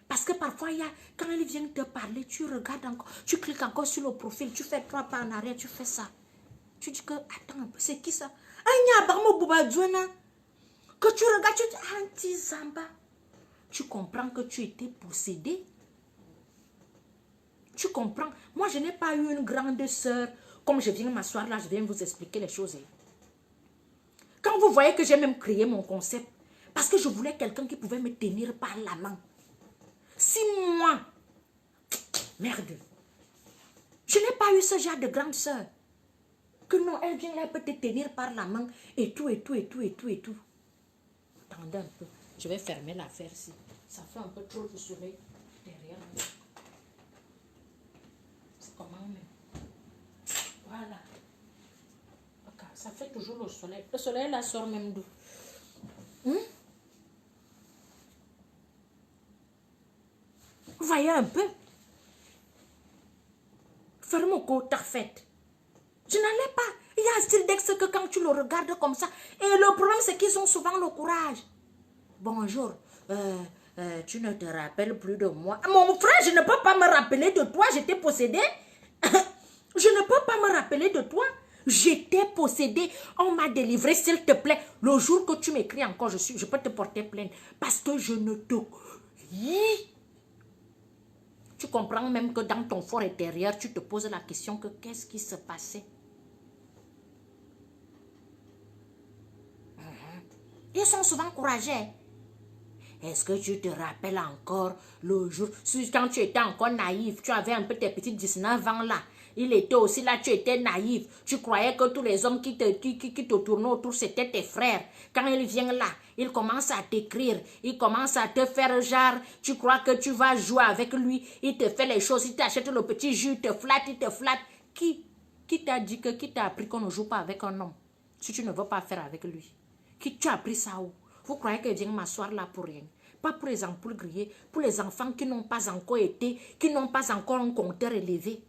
Parce que parfois, quand ils viennent te parler, tu regardes encore, tu cliques encore sur le profil, tu fais 3 pas en arrière, tu fais ça. Tu dis que, attends un peu, c'est qui ça? Que tu regardes, tu dis, anti-Zamba. Tu comprends que tu étais possédé. Tu comprends. Moi, je n'ai pas eu une grande sœur. Comme je viens m'asseoir là, je viens vous expliquer les choses. Quand vous voyez que j'ai même créé mon concept, parce que je voulais quelqu'un qui pouvait me tenir par la main. Si moi, merde, je n'ai pas eu ce genre de grande sœur. Que non, elle vient là, elle peut te tenir par la main et tout, et tout, et tout, et tout, et tout. Attendez un peu. Je vais fermer l'affaire ici. Ça fait un peu trop de soleil derrière. C'est comment même? Voilà. Okay. Ça fait toujours le soleil. Le soleil là sort même d'où? voyez un peu. Ferme au côté fait. Je n'allais pas. Il y a un style d'ex que quand tu le regardes comme ça. Et le problème, c'est qu'ils ont souvent le courage. Bonjour. Tu ne te rappelles plus de moi. Mon frère, je ne peux pas me rappeler de toi. J'étais possédé. Je ne peux pas me rappeler de toi. J'étais possédé. On m'a délivré, s'il te plaît. Le jour que tu m'écris encore, je peux te porter plainte. Parce que je ne te... Tu comprends même que dans ton fort intérieur, tu te poses la question que qu'est-ce qui se passait? Ils sont souvent courageux. Est-ce que tu te rappelles encore le jour, quand tu étais encore naïf, tu avais un peu tes petits 19 ans là. Il était aussi là, tu étais naïf. Tu croyais que tous les hommes qui te tournaient autour, c'était tes frères. Quand il vient là, il commence à t'écrire. Il commence à te faire genre, tu crois que tu vas jouer avec lui. Il te fait les choses, il t'achète le petit jus, il te flatte. Qui t'a dit que, qui t'a appris qu'on ne joue pas avec un homme? Si tu ne veux pas faire avec lui. Qui tu as appris ça où? Vous croyez que je viens m'asseoir là pour rien? Pas pour les ampoules grillées, pour les enfants qui n'ont pas encore été, qui n'ont pas encore un compteur élevé.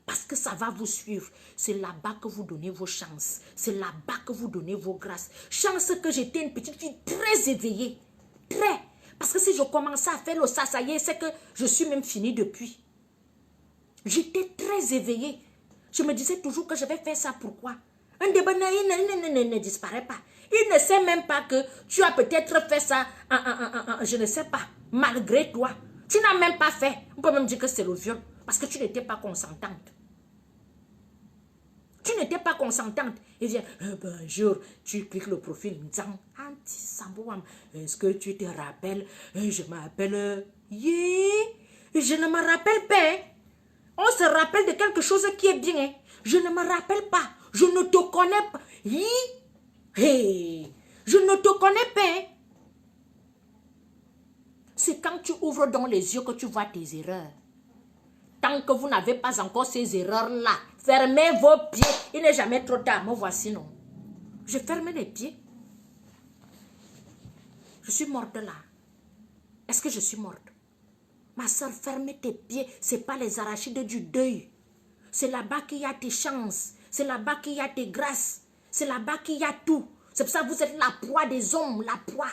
Parce que ça va vous suivre. C'est là-bas que vous donnez vos chances. C'est là-bas que vous donnez vos grâces. Chance que j'étais une petite fille très éveillée. Très. Parce que si je commençais à faire le ça y est, c'est que je suis même finie depuis. J'étais très éveillée. Je me disais toujours que je vais faire ça. Pourquoi? Un débat ne disparaît pas. Il ne sait même pas que tu as peut-être fait ça, je ne sais pas, malgré toi. Tu n'as même pas fait. On peut même dire que c'est le viol. Parce que tu n'étais pas consentante. Tu n'étais pas consentante. Il vient, bonjour, tu cliques le profil. Est-ce que tu te rappelles? Je m'appelle... Je ne me rappelle pas. On se rappelle de quelque chose qui est bien. Je ne me rappelle pas. Je ne te connais pas. Hey, je ne te connais pas. C'est quand tu ouvres dans les yeux que tu vois tes erreurs. Tant que vous n'avez pas encore ces erreurs-là, fermez vos pieds. Il n'est jamais trop tard. Me voici, non. Je ferme les pieds. Je suis morte là. Est-ce que je suis morte? Ma soeur, ferme tes pieds. Ce n'est pas les arachides du deuil. C'est là-bas qu'il y a tes chances. C'est là-bas qu'il y a tes grâces. C'est là-bas qu'il y a tout. C'est pour ça que vous êtes la proie des hommes, la proie.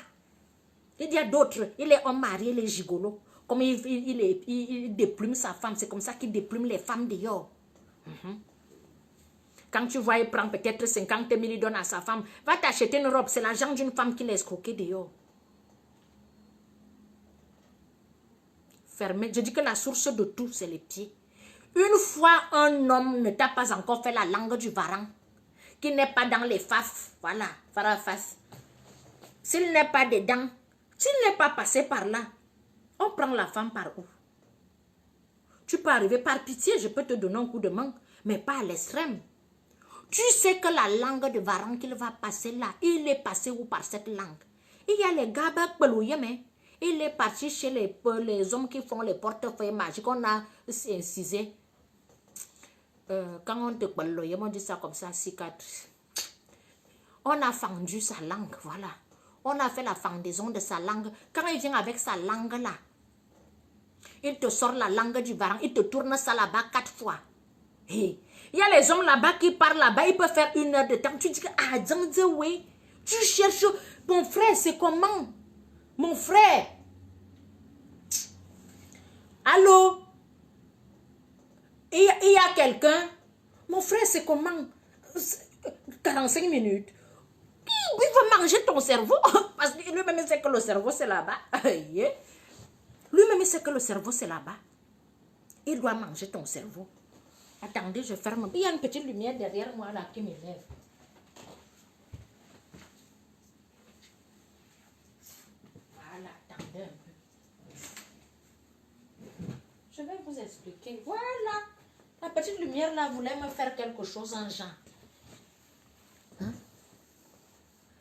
Il y a d'autres. Il est homme marié, il est gigolo. Comme il déplume sa femme, c'est comme ça qu'il déplume les femmes dehors. Quand tu vois, il prend peut-être 50 000, il donne à sa femme. Va t'acheter une robe, c'est l'argent d'une femme qui l'a escroqué dehors. Fermez. Je dis que la source de tout, c'est les pieds. Une fois un homme ne t'a pas encore fait la langue du varan, qui n'est pas dans les faf, voilà, farafas. S'il n'est pas dedans, s'il n'est pas passé par là, on prend la femme par où? Tu peux arriver par pitié, je peux te donner un coup de main, mais pas à l'extrême. Tu sais que la langue de varan qu'il va passer là, il est passé où par cette langue? Il y a les gars, mais il est parti chez les hommes qui font les portefeuilles magiques, on a incisé. Quand on te parle, on dit ça comme ça, cicatrice. On a fendu sa langue, voilà. On a fait la fendaison de sa langue. Quand il vient avec sa langue là, il te sort la langue du varan, il te tourne ça là-bas 4 fois. Hey. Il y a les hommes là-bas qui parlent là-bas, ils peuvent faire 1 heure de temps. Tu dis que, oui, tu cherches, mon frère, c'est comment? Mon frère. Allô? Il y a quelqu'un? Mon frère, c'est comment? 45 minutes. Il veut manger ton cerveau. Parce que lui-même sait que le cerveau, c'est là-bas. Lui-même sait que le cerveau, c'est là-bas. Il doit manger ton cerveau. Attendez, je ferme. Il y a une petite lumière derrière moi là qui m'énerve. Voilà, attendez un peu. Je vais vous expliquer. Voilà. La petite lumière là voulait me faire quelque chose en genre. Hein?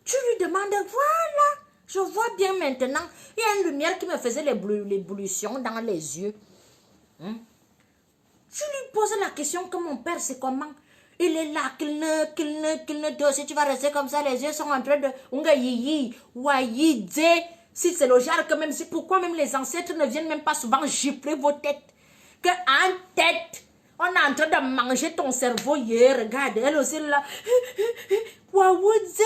Tu lui demandes, voilà, je vois bien maintenant. Il y a une lumière qui me faisait l'ébullition dans les yeux. Hein? Tu lui poses la question que mon père, c'est comment? Il est là, qu'il ne, si tu vas rester comme ça, les yeux sont en train de... Si c'est le genre que même, pourquoi même les ancêtres ne viennent même pas souvent gifler vos têtes? Que en tête, on est en train de manger ton cerveau hier, regarde, elle aussi là. Waouze.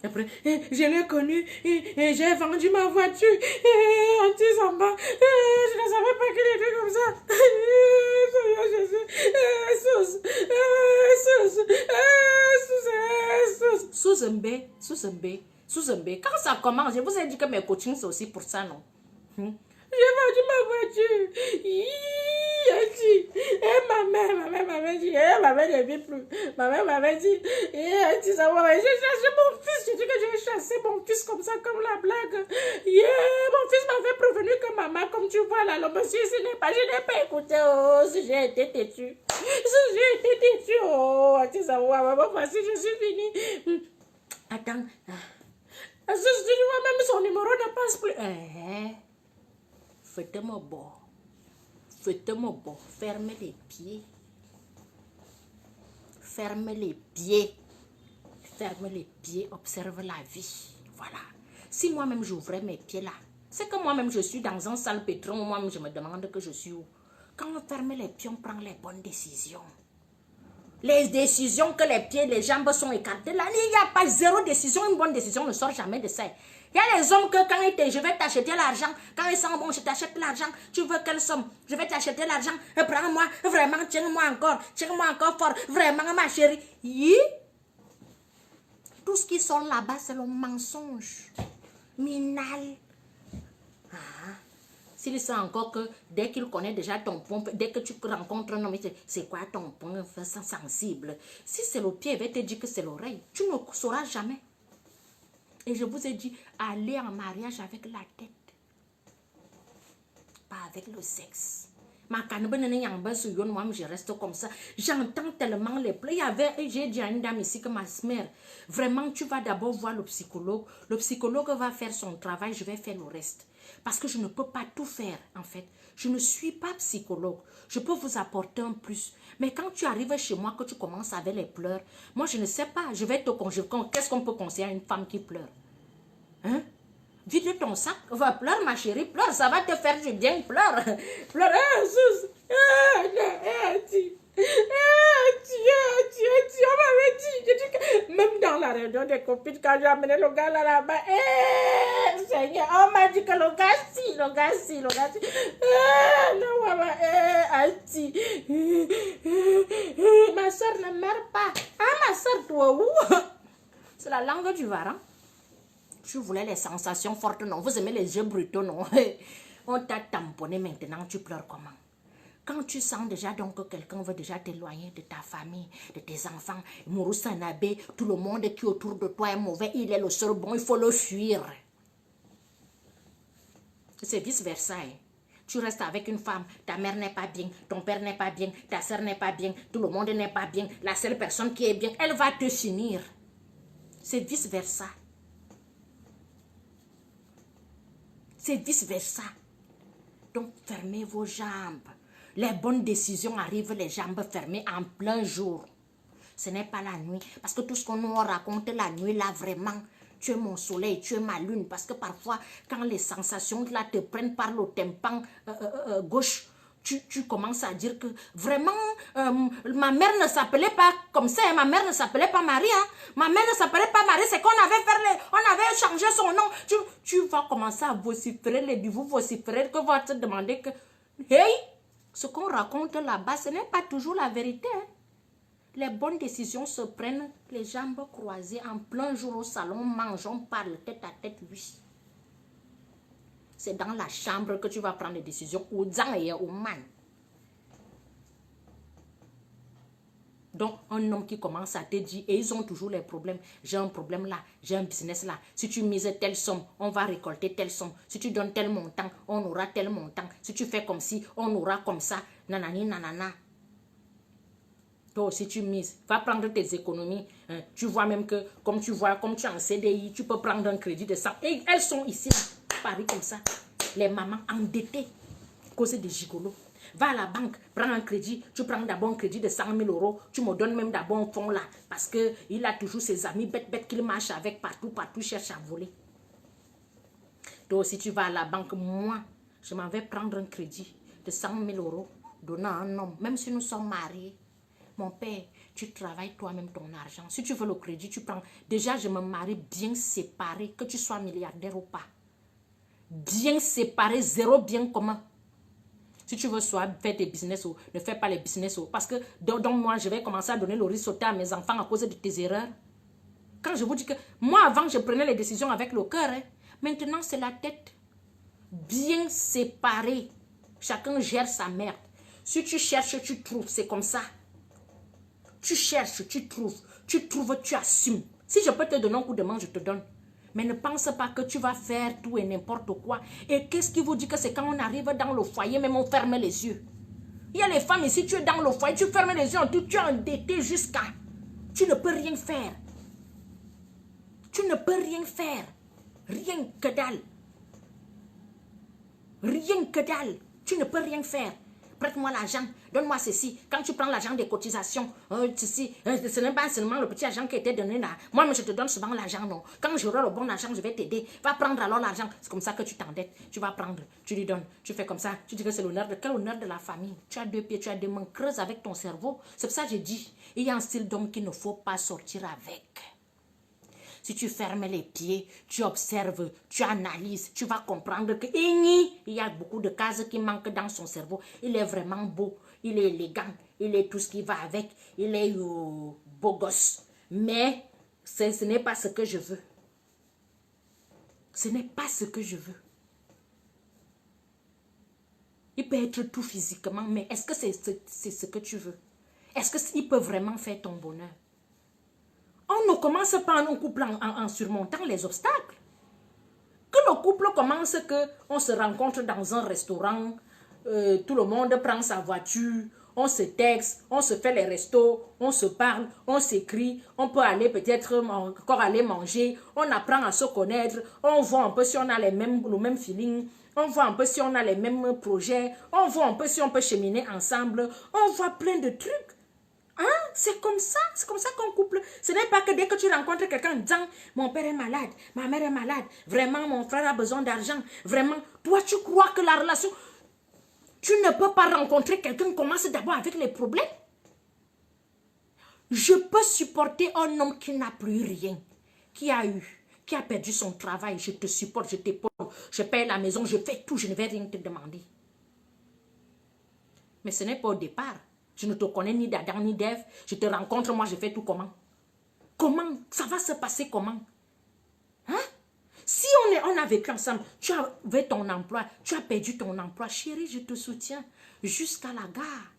Après, je l'ai connu, j'ai vendu ma voiture, anti-samba, je ne savais pas qu'il était comme ça. Sous-Zembé. Quand ça commence, je vous ai dit que mes coachings, c'est aussi pour ça, non? J'ai vendu ma voiture. Et ma mère m'avait dit, ma mère ne vit plus. Ma mère m'avait dit, j'ai cherché mon fils. J'ai dit que j'ai chassé mon fils comme ça, comme la blague. Mon fils m'avait prévenu que maman, comme tu vois là, le monsieur, je n'ai pas écouté. Oh, si j'ai été têtu. Oh, tu sais, maman, voici, je suis finie. Attends. Je vois même son numéro ne passe plus. Faites-moi beau. Fermez les pieds. Fermez les pieds. Observe la vie. Voilà. Si moi-même j'ouvrais mes pieds là, c'est que moi-même je suis dans un sale pétron. Moi-même je me demande que je suis où. Quand on ferme les pieds, on prend les bonnes décisions. Les décisions que les pieds, les jambes sont écartées. Là, il n'y a pas zéro décision. Une bonne décision ne sort jamais de ça. Il y a les hommes que quand ils disent, je vais t'acheter l'argent. Quand ils sont bons, je t'achète l'argent. Tu veux quelle somme? Je vais t'acheter l'argent. Prends-moi, vraiment, tiens-moi encore fort. Vraiment, ma chérie. Tout ce qui sort là-bas, c'est le mensonge. Minal. S'il sent encore que dès qu'il connaît déjà ton point, dès que tu rencontres un homme, c'est quoi ton point sensible? Si c'est le pied, il va te dire que c'est l'oreille. Tu ne sauras jamais. Et je vous ai dit, allez en mariage avec la tête. Pas avec le sexe. Moi, je reste comme ça. J'entends tellement les plaies. J'ai dit à une dame ici que ma mère, vraiment, tu vas d'abord voir le psychologue. Le psychologue va faire son travail, je vais faire le reste. Parce que je ne peux pas tout faire, en fait. Je ne suis pas psychologue. Je peux vous apporter un plus. Mais quand tu arrives chez moi, que tu commences avec les pleurs, moi, je ne sais pas. Je vais te conseiller. Qu'est-ce qu'on peut conseiller à une femme qui pleure? Hein? Vide ton sac. Va, pleure, ma chérie. Pleure, ça va te faire du bien. Pleure. Pleure. On m'avait dit, même dans la réunion des copines, quand j'ai amené le gars là-bas, Seigneur, on m'a dit que le gars si. Non, maman, ma soeur ne meurt pas. Ah, ma soeur, toi, où? C'est la langue du varan. Tu voulais les sensations fortes, non? Vous aimez les jeux brutaux, non? On t'a tamponné maintenant, tu pleures comment? Quand tu sens déjà donc que quelqu'un veut déjà t'éloigner de ta famille, de tes enfants, Mourou Sanabé, tout le monde qui est autour de toi est mauvais, il est le seul bon, il faut le fuir. C'est vice-versa. Tu restes avec une femme, ta mère n'est pas bien, ton père n'est pas bien, ta soeur n'est pas bien, tout le monde n'est pas bien, la seule personne qui est bien, elle va te finir. C'est vice-versa. C'est vice-versa. Donc, fermez vos jambes. Les bonnes décisions arrivent les jambes fermées en plein jour. Ce n'est pas la nuit. Parce que tout ce qu'on nous raconte la nuit, là, vraiment, tu es mon soleil, tu es ma lune. Parce que parfois, quand les sensations là te prennent par le tympan gauche, tu commences à dire que vraiment, ma mère ne s'appelait pas comme ça. Ma mère ne s'appelait pas Marie. Ma mère ne s'appelait pas Marie. C'est qu'on avait on avait changé son nom. Tu vas commencer à vociférer, vous vociférer, que va te demander que, hey, ce qu'on raconte là-bas, ce n'est pas toujours la vérité. Les bonnes décisions se prennent les jambes croisées en plein jour au salon, mangeons, parle tête à tête, oui. C'est dans la chambre que tu vas prendre des décisions. Donc, un homme qui commence à te dire, et ils ont toujours les problèmes. J'ai un problème là, j'ai un business là. Si tu mises telle somme, on va récolter telle somme. Si tu donnes tel montant, on aura tel montant. Si tu fais comme ci, on aura comme ça. Nanani, nanana. Toi, si tu mises, va prendre tes économies. Hein. Tu vois même que, comme tu es en CDI, tu peux prendre un crédit de 100. Et elles sont ici, là, Paris comme ça. Les mamans endettées, cause des gigolos. Va à la banque, prends un crédit. Tu prends d'abord un crédit de 100 000 euros. Tu me donnes même d'abord un fonds là. Parce qu'il a toujours ses amis bêtes qu'il marche avec partout, cherche à voler. Donc si tu vas à la banque, moi, je m'en vais prendre un crédit de 100 000 euros, donnant à un homme, même si nous sommes mariés. Mon père, tu travailles toi-même ton argent. Si tu veux le crédit, tu prends. Déjà, je me marie bien séparé, que tu sois milliardaire ou pas. Bien séparé, zéro bien commun. Si tu veux soit faire des business ou ne fais pas les business ou parce que donc moi je vais commencer à donner le risque à mes enfants à cause de tes erreurs. Quand je vous dis que moi avant je prenais les décisions avec le cœur, hein. Maintenant c'est la tête. Bien séparé. Chacun gère sa merde. Si tu cherches, tu trouves. C'est comme ça. Tu cherches, tu trouves. Tu trouves, tu assumes. Si je peux te donner un coup de main, je te donne. Mais ne pense pas que tu vas faire tout et n'importe quoi. Et qu'est-ce qui vous dit que c'est quand on arrive dans le foyer, même on ferme les yeux. Il y a les femmes ici, tu es dans le foyer, tu fermes les yeux, tu es endetté jusqu'à... Tu ne peux rien faire. Tu ne peux rien faire. Rien que dalle. Rien que dalle. Tu ne peux rien faire. Prête-moi l'argent, donne-moi ceci. Quand tu prends l'argent des cotisations, ceci, ce n'est pas seulement le petit argent qui était donné là. Moi, je te donne souvent l'argent, non. Quand j'aurai le bon argent, je vais t'aider. Va prendre alors l'argent. C'est comme ça que tu t'endettes. Tu vas prendre, tu lui donnes. Tu fais comme ça. Tu dis que c'est l'honneur de quel honneur de la famille. Tu as deux pieds, tu as deux mains. Creuse avec ton cerveau. C'est pour ça que je dis, il y a un style d'homme qu'il ne faut pas sortir avec. Si tu fermes les pieds, tu observes, tu analyses, tu vas comprendre que il y a beaucoup de cases qui manquent dans son cerveau. Il est vraiment beau, il est élégant, il est tout ce qui va avec, il est beau gosse. Mais ce n'est pas ce que je veux. Ce n'est pas ce que je veux. Il peut être tout physiquement, mais est-ce que c'est ce que tu veux? Est-ce qu'il peut vraiment faire ton bonheur? On ne commence pas un couple en surmontant les obstacles. Que le couple commence, qu'on se rencontre dans un restaurant, tout le monde prend sa voiture, on se texte, on se fait les restos, on se parle, on s'écrit, on peut aller peut-être encore aller manger, on apprend à se connaître, on voit un peu si on a le même feeling, on voit un peu si on a les mêmes projets, on voit un peu si on peut cheminer ensemble, on voit plein de trucs. Hein? C'est comme ça qu'on couple. Ce n'est pas que dès que tu rencontres quelqu'un disant mon père est malade, ma mère est malade, vraiment mon frère a besoin d'argent, vraiment, toi tu crois que la relation, tu ne peux pas rencontrer quelqu'un, commence d'abord avec les problèmes. Je peux supporter un homme qui n'a plus rien, qui a perdu son travail, je te supporte, je t'épaule, je paye la maison, je fais tout, je ne vais rien te demander. Mais ce n'est pas au départ. Je ne te connais ni d'Adam ni d'Ève. Je te rencontre, moi je fais tout comment? Comment? Ça va se passer comment? Hein? Si on a vécu ensemble, tu avais ton emploi, tu as perdu ton emploi, chérie, je te soutiens jusqu'à la gare.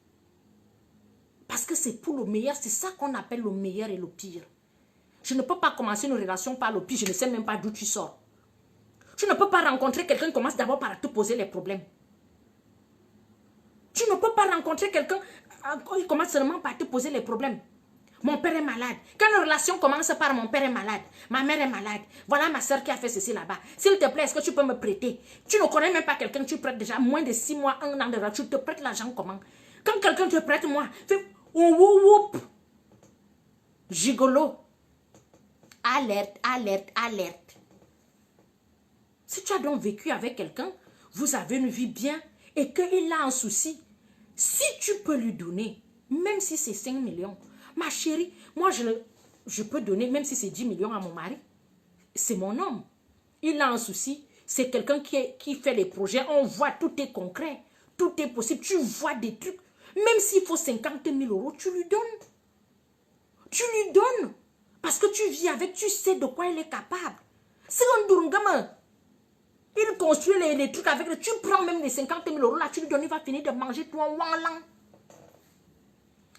Parce que c'est pour le meilleur, c'est ça qu'on appelle le meilleur et le pire. Je ne peux pas commencer une relation par le pire, je ne sais même pas d'où tu sors. Tu ne peux pas rencontrer quelqu'un qui commence d'abord par te poser les problèmes. Tu ne peux pas rencontrer quelqu'un qui commence seulement par te poser les problèmes. Mon père est malade. Quand une relation commence par mon père est malade, ma mère est malade, voilà ma soeur qui a fait ceci là-bas. S'il te plaît, est-ce que tu peux me prêter? Tu ne connais même pas quelqu'un, tu prêtes déjà moins de 6 mois, 1 an de relation, tu te prêtes l'argent comment? Quand quelqu'un te prête, moi, fais oup, gigolo. Alerte, alerte, alerte. Si tu as donc vécu avec quelqu'un, vous avez une vie bien et qu'il a un souci, si tu peux lui donner, même si c'est 5 millions, ma chérie, moi je peux donner, même si c'est 10 millions à mon mari. C'est mon homme. Il a un souci. C'est quelqu'un qui fait les projets. On voit, tout est concret. Tout est possible. Tu vois des trucs. Même s'il faut 50 000 euros, tu lui donnes. Tu lui donnes. Parce que tu vis avec, tu sais de quoi il est capable. C'est un Durungama. Il construit les trucs avec... Tu prends même les 50 000 euros là, tu lui donnes, il va finir de manger toi wanlang.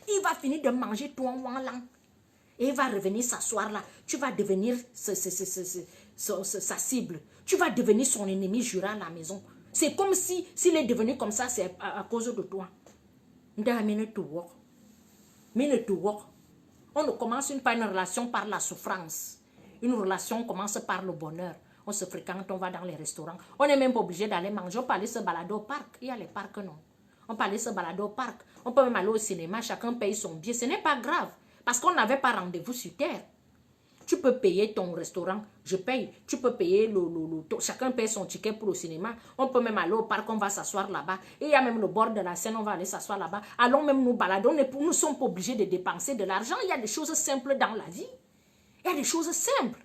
Il va finir de manger toi wanlang. Et il va revenir s'asseoir là. Tu vas devenir sa cible. Tu vas devenir son ennemi juré à la maison. C'est comme si, s'il est devenu comme ça, c'est à cause de toi. On ne commence pas une relation par la souffrance. Une relation commence par le bonheur. On se fréquente, on va dans les restaurants. On n'est même pas obligé d'aller manger. On peut aller se balader au parc. Il y a les parcs, non. On peut aller se balader au parc. On peut même aller au cinéma. Chacun paye son billet. Ce n'est pas grave. Parce qu'on n'avait pas rendez-vous sur terre. Tu peux payer ton restaurant, je paye. Tu peux payer chacun paye son ticket pour le cinéma. On peut même aller au parc, on va s'asseoir là-bas. Et il y a même le bord de la Seine, on va aller s'asseoir là-bas. Allons même nous balader. Nous ne sommes pas obligés de dépenser de l'argent. Il y a des choses simples dans la vie. Il y a des choses simples.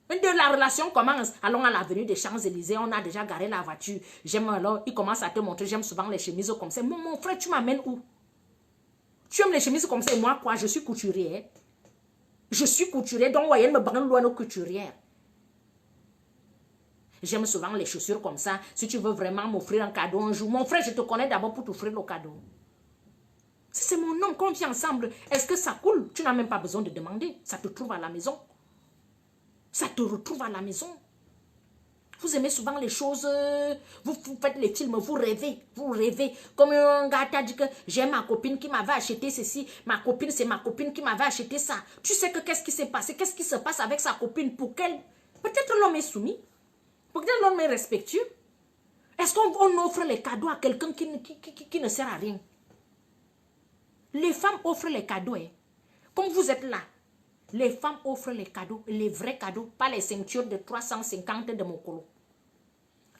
De la relation commence. Allons à l'avenue des Champs-Élysées, on a déjà garé la voiture. J'aime alors, il commence à te montrer, j'aime souvent les chemises comme ça. Mon frère, tu m'amènes où? Tu aimes les chemises comme ça et moi quoi? Je suis couturière. Je suis couturière, donc voyez, me branle loin nos couturières. J'aime souvent les chaussures comme ça. Si tu veux vraiment m'offrir un cadeau un jour, mon frère, je te connais d'abord pour t'offrir le cadeau. Si c'est mon homme qu'on vit ensemble, est-ce que ça coule? Tu n'as même pas besoin de demander. Ça te trouve à la maison. Ça te retrouve à la maison. Vous aimez souvent les choses, vous faites les films, vous rêvez. Comme un gars t'a dit que j'ai ma copine qui m'avait acheté ceci, ma copine, c'est ma copine qui m'avait acheté ça. Tu sais que qu'est-ce qui s'est passé, qu'est-ce qui se passe avec sa copine pour qu'elle... Peut-être l'homme est soumis, peut-être l'homme est respectueux. Est-ce qu'on offre les cadeaux à quelqu'un qui ne sert à rien? Les femmes offrent les cadeaux, hein. Comme vous êtes là, les femmes offrent les cadeaux, les vrais cadeaux, pas les ceintures de 350 de mon colo.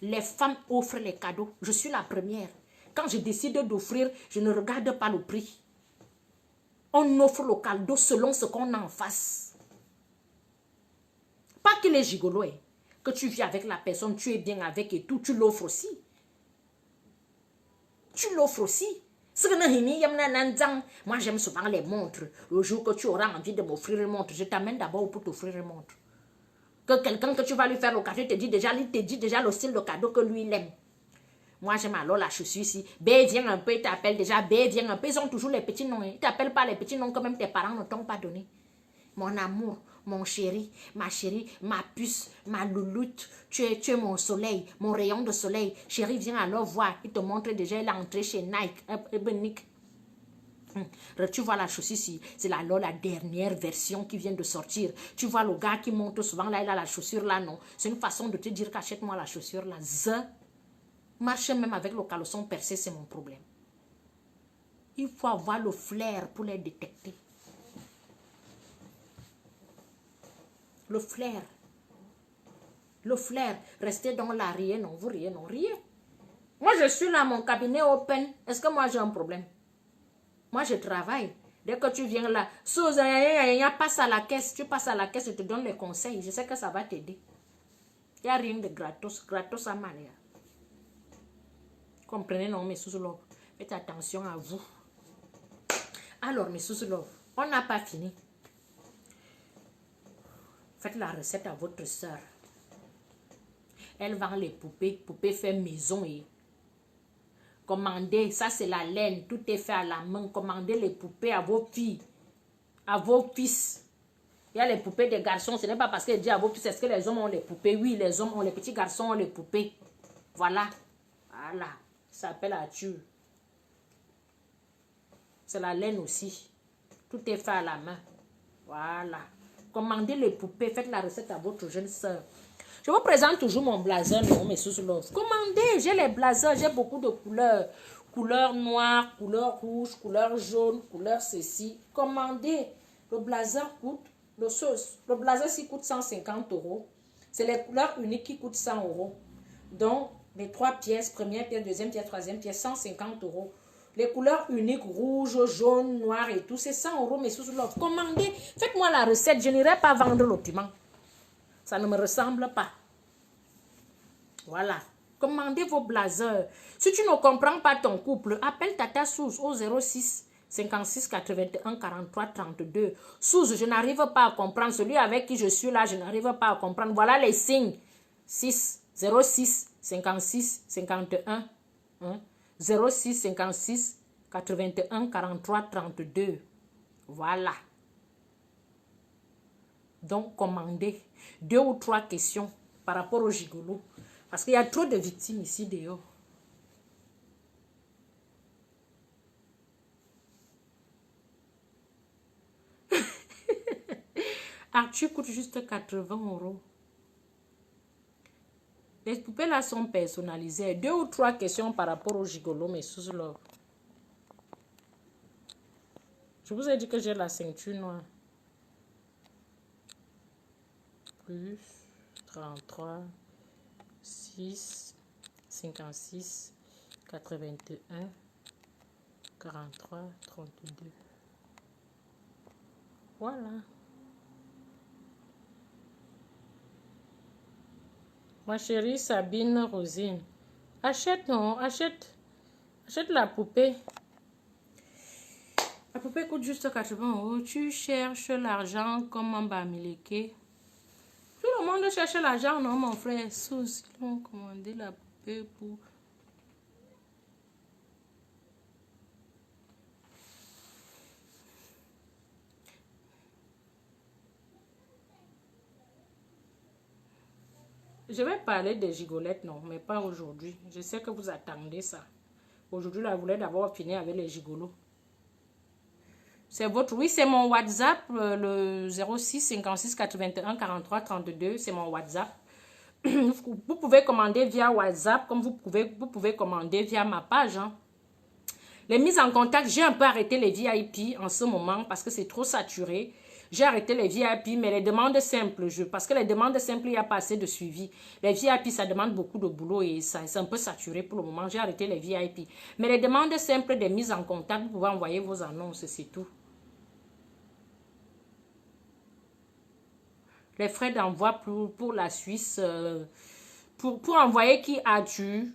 Les femmes offrent les cadeaux. Je suis la première. Quand je décide d'offrir, je ne regarde pas le prix. On offre le cadeau selon ce qu'on a en face. Pas qu'il est gigolo, hein. Que tu vis avec la personne, tu es bien avec et tout, tu l'offres aussi. Tu l'offres aussi. Moi, j'aime souvent les montres. Le jour que tu auras envie de m'offrir une montre, je t'amène d'abord pour t'offrir une montre. Que quelqu'un que tu vas lui faire le cadeau, il te dit déjà le style de cadeau que lui, il aime. Moi, j'aime alors la chaussure ici. B, viens un peu, il t'appelle déjà. B, viens un peu. Ils ont toujours les petits noms. Ils ne t'appellent pas les petits noms que même tes parents ne t'ont pas donné. Mon amour, mon chéri, ma puce, ma louloute, tu es mon soleil, mon rayon de soleil. Chéri, viens alors voir. Il te montre déjà, il est entré chez Nike. Tu vois la chaussure ici, c'est la dernière version qui vient de sortir. Tu vois le gars qui monte souvent, là, il a la chaussure là, non. C'est une façon de te dire qu'achète-moi la chaussure là. Marcher même avec le caleçon percé, c'est mon problème. Il faut avoir le flair pour les détecter. Le flair. Le flair. Restez dans la riez, non. Vous riez, non. Riez. Moi, je suis là, mon cabinet open. Est-ce que moi, j'ai un problème? Moi, je travaille. Dès que tu viens là, passe à la caisse. Tu passes à la caisse, je te donne les conseils. Je sais que ça va t'aider. Il n'y a rien de gratos. Gratos à manière. Comprenez, non, mes sous-love. Faites attention à vous. Alors, mes sous-love, on n'a pas fini. Faites la recette à votre soeur. Elle vend les poupées. Poupées fait maison et... Commandez, ça c'est la laine, tout est fait à la main. Commandez les poupées à vos filles, à vos fils. Il y a les poupées des garçons, ce n'est pas parce qu'elle dit à vos fils, est-ce que les hommes ont les poupées? Oui, les hommes ont, les petits garçons ont les poupées. Voilà, voilà, ça s'appelle Arthur. C'est la laine aussi, tout est fait à la main. Voilà, commandez les poupées, faites la recette à votre jeune soeur. Je vous présente toujours mon blazer, non, mes sous-love. Commandez, j'ai les blazers, j'ai beaucoup de couleurs. Couleur noire, couleur rouge, couleur jaune, couleur ceci. Commandez. Le blazer coûte, le blazer ci coûte 150 €. C'est les couleurs uniques qui coûtent 100 €. Donc, les 3 pièces, première pièce, deuxième pièce, troisième pièce, 150 €. Les couleurs uniques, rouge, jaune, noir et tout, c'est 100 €, mes sous-love. Commandez, faites-moi la recette, je n'irai pas vendre le piment. Ça ne me ressemble pas. Voilà. Commandez vos blazers. Si tu ne comprends pas ton couple, appelle Tata Suze au 06 56 81 43 32. Suze, je n'arrive pas à comprendre. Celui avec qui je suis là, je n'arrive pas à comprendre. Voilà les signes. 06 56 51 06 56 81 43 32. Voilà. Donc, commandez 2 ou 3 questions par rapport au gigolo. Parce qu'il y a trop de victimes ici dehors. Arthur coûte juste 80 €. Les poupées là sont personnalisées. 2 ou 3 questions par rapport au gigolo, mais sous l'or. Je vous ai dit que j'ai la ceinture noire. Plus 33, 6, 56, 81, 43, 32. Voilà. Ma chérie Sabine Rosine. Achète, non, achète. Achète la poupée. La poupée coûte juste 80 €. Tu cherches l'argent comme un bamileke. Tout le monde cherche l'argent, non, mon frère. Sous, ils ont commandé la poupée pour... Je vais parler des gigolettes, non, mais pas aujourd'hui. Je sais que vous attendez ça. Aujourd'hui, là, vous voulez d'abord finir avec les gigolos. C'est votre... Oui, c'est mon WhatsApp, le 06 56 81 43 32. C'est mon WhatsApp. Vous pouvez commander via WhatsApp, comme vous pouvez commander via ma page. Hein. Les mises en contact, j'ai un peu arrêté les VIP en ce moment parce que c'est trop saturé. J'ai arrêté les VIP, mais les demandes simples, parce que les demandes simples, il n'y a pas assez de suivi. Les VIP, ça demande beaucoup de boulot et c'est un peu saturé pour le moment. J'ai arrêté les VIP. Mais les demandes simples des mises en contact, vous pouvez envoyer vos annonces, c'est tout. Les frais d'envoi pour la Suisse, pour envoyer qui as-tu?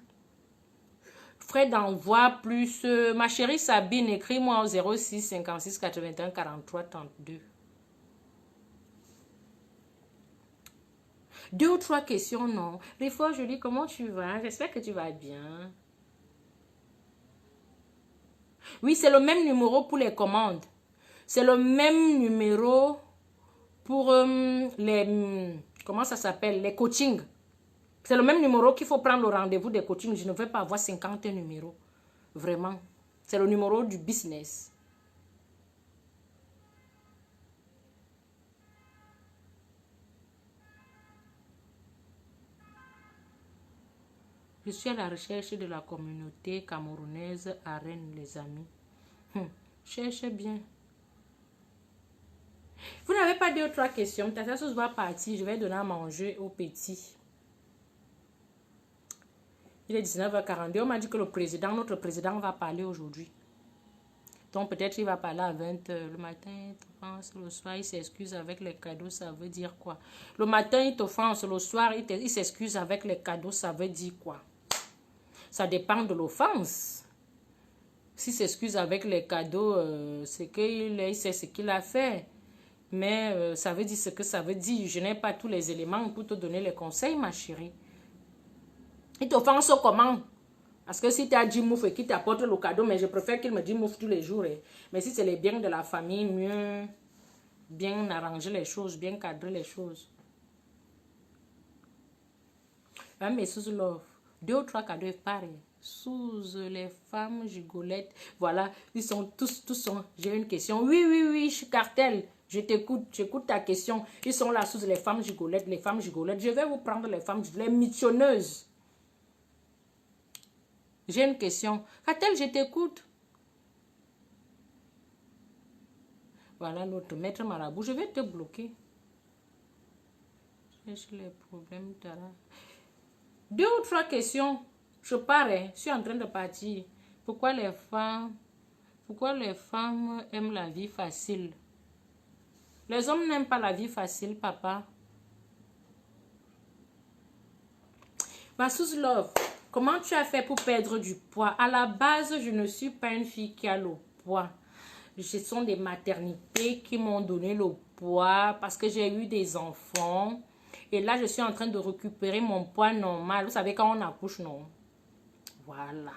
Frais d'envoi plus... ma chérie Sabine, écris-moi au 06 56 81 43 32. 2 ou 3 questions, non. Des fois, je dis, comment tu vas? J'espère que tu vas bien. Oui, c'est le même numéro pour les commandes. C'est le même numéro pour les... comment ça s'appelle? Les coachings. C'est le même numéro qu'il faut prendre le rendez-vous des coachings. Je ne veux pas avoir 50 numéros. Vraiment. C'est le numéro du business. Je suis à la recherche de la communauté camerounaise à Rennes, les amis. Cherchez bien. Vous n'avez pas 2 ou 3 questions. Ta sauce va partir. Je vais donner à manger aux petits. Il est 19h42. On m'a dit que notre président va parler aujourd'hui. Donc peut-être il va parler à 20h. Le matin, il t'offense. Le soir, il s'excuse avec les cadeaux. Ça veut dire quoi? Le matin, il t'offense. Le soir, il s'excuse avec les cadeaux. Ça veut dire quoi? Ça dépend de l'offense. S'il s'excuse avec les cadeaux, c'est qu'il sait ce qu'il a fait. Mais ça veut dire ce que ça veut dire. Je n'ai pas tous les éléments pour te donner les conseils, ma chérie. Il t'offense comment? Parce que si tu as dit mouf et qu'il t'apporte le cadeau, mais je préfère qu'il me dise mouf tous les jours. Mais si c'est les biens de la famille, mieux bien arranger les choses, bien cadrer les choses. Mais sous l'offre, 2 ou 3 cadeaux pareils. Sous les femmes gigolettes. Voilà, ils sont tous sont. J'ai une question. Oui, je suis cartel. Je t'écoute, j'écoute ta question. Ils sont là sous les femmes gigolettes, les femmes gigolettes. Je vais vous prendre les femmes, les missionneuses. J'ai une question. Cartel, je t'écoute. Voilà l'autre, maître marabout. Je vais te bloquer. Cherche les problèmes. 2 ou 3 questions. Je pars, je suis en train de partir. Pourquoi les femmes aiment la vie facile? Les hommes n'aiment pas la vie facile, papa. Masous Love, comment tu as fait pour perdre du poids? À la base, je ne suis pas une fille qui a le poids. Ce sont des maternités qui m'ont donné le poids parce que j'ai eu des enfants. Et là, je suis en train de récupérer mon poids normal. Vous savez, quand on accouche, non? Voilà.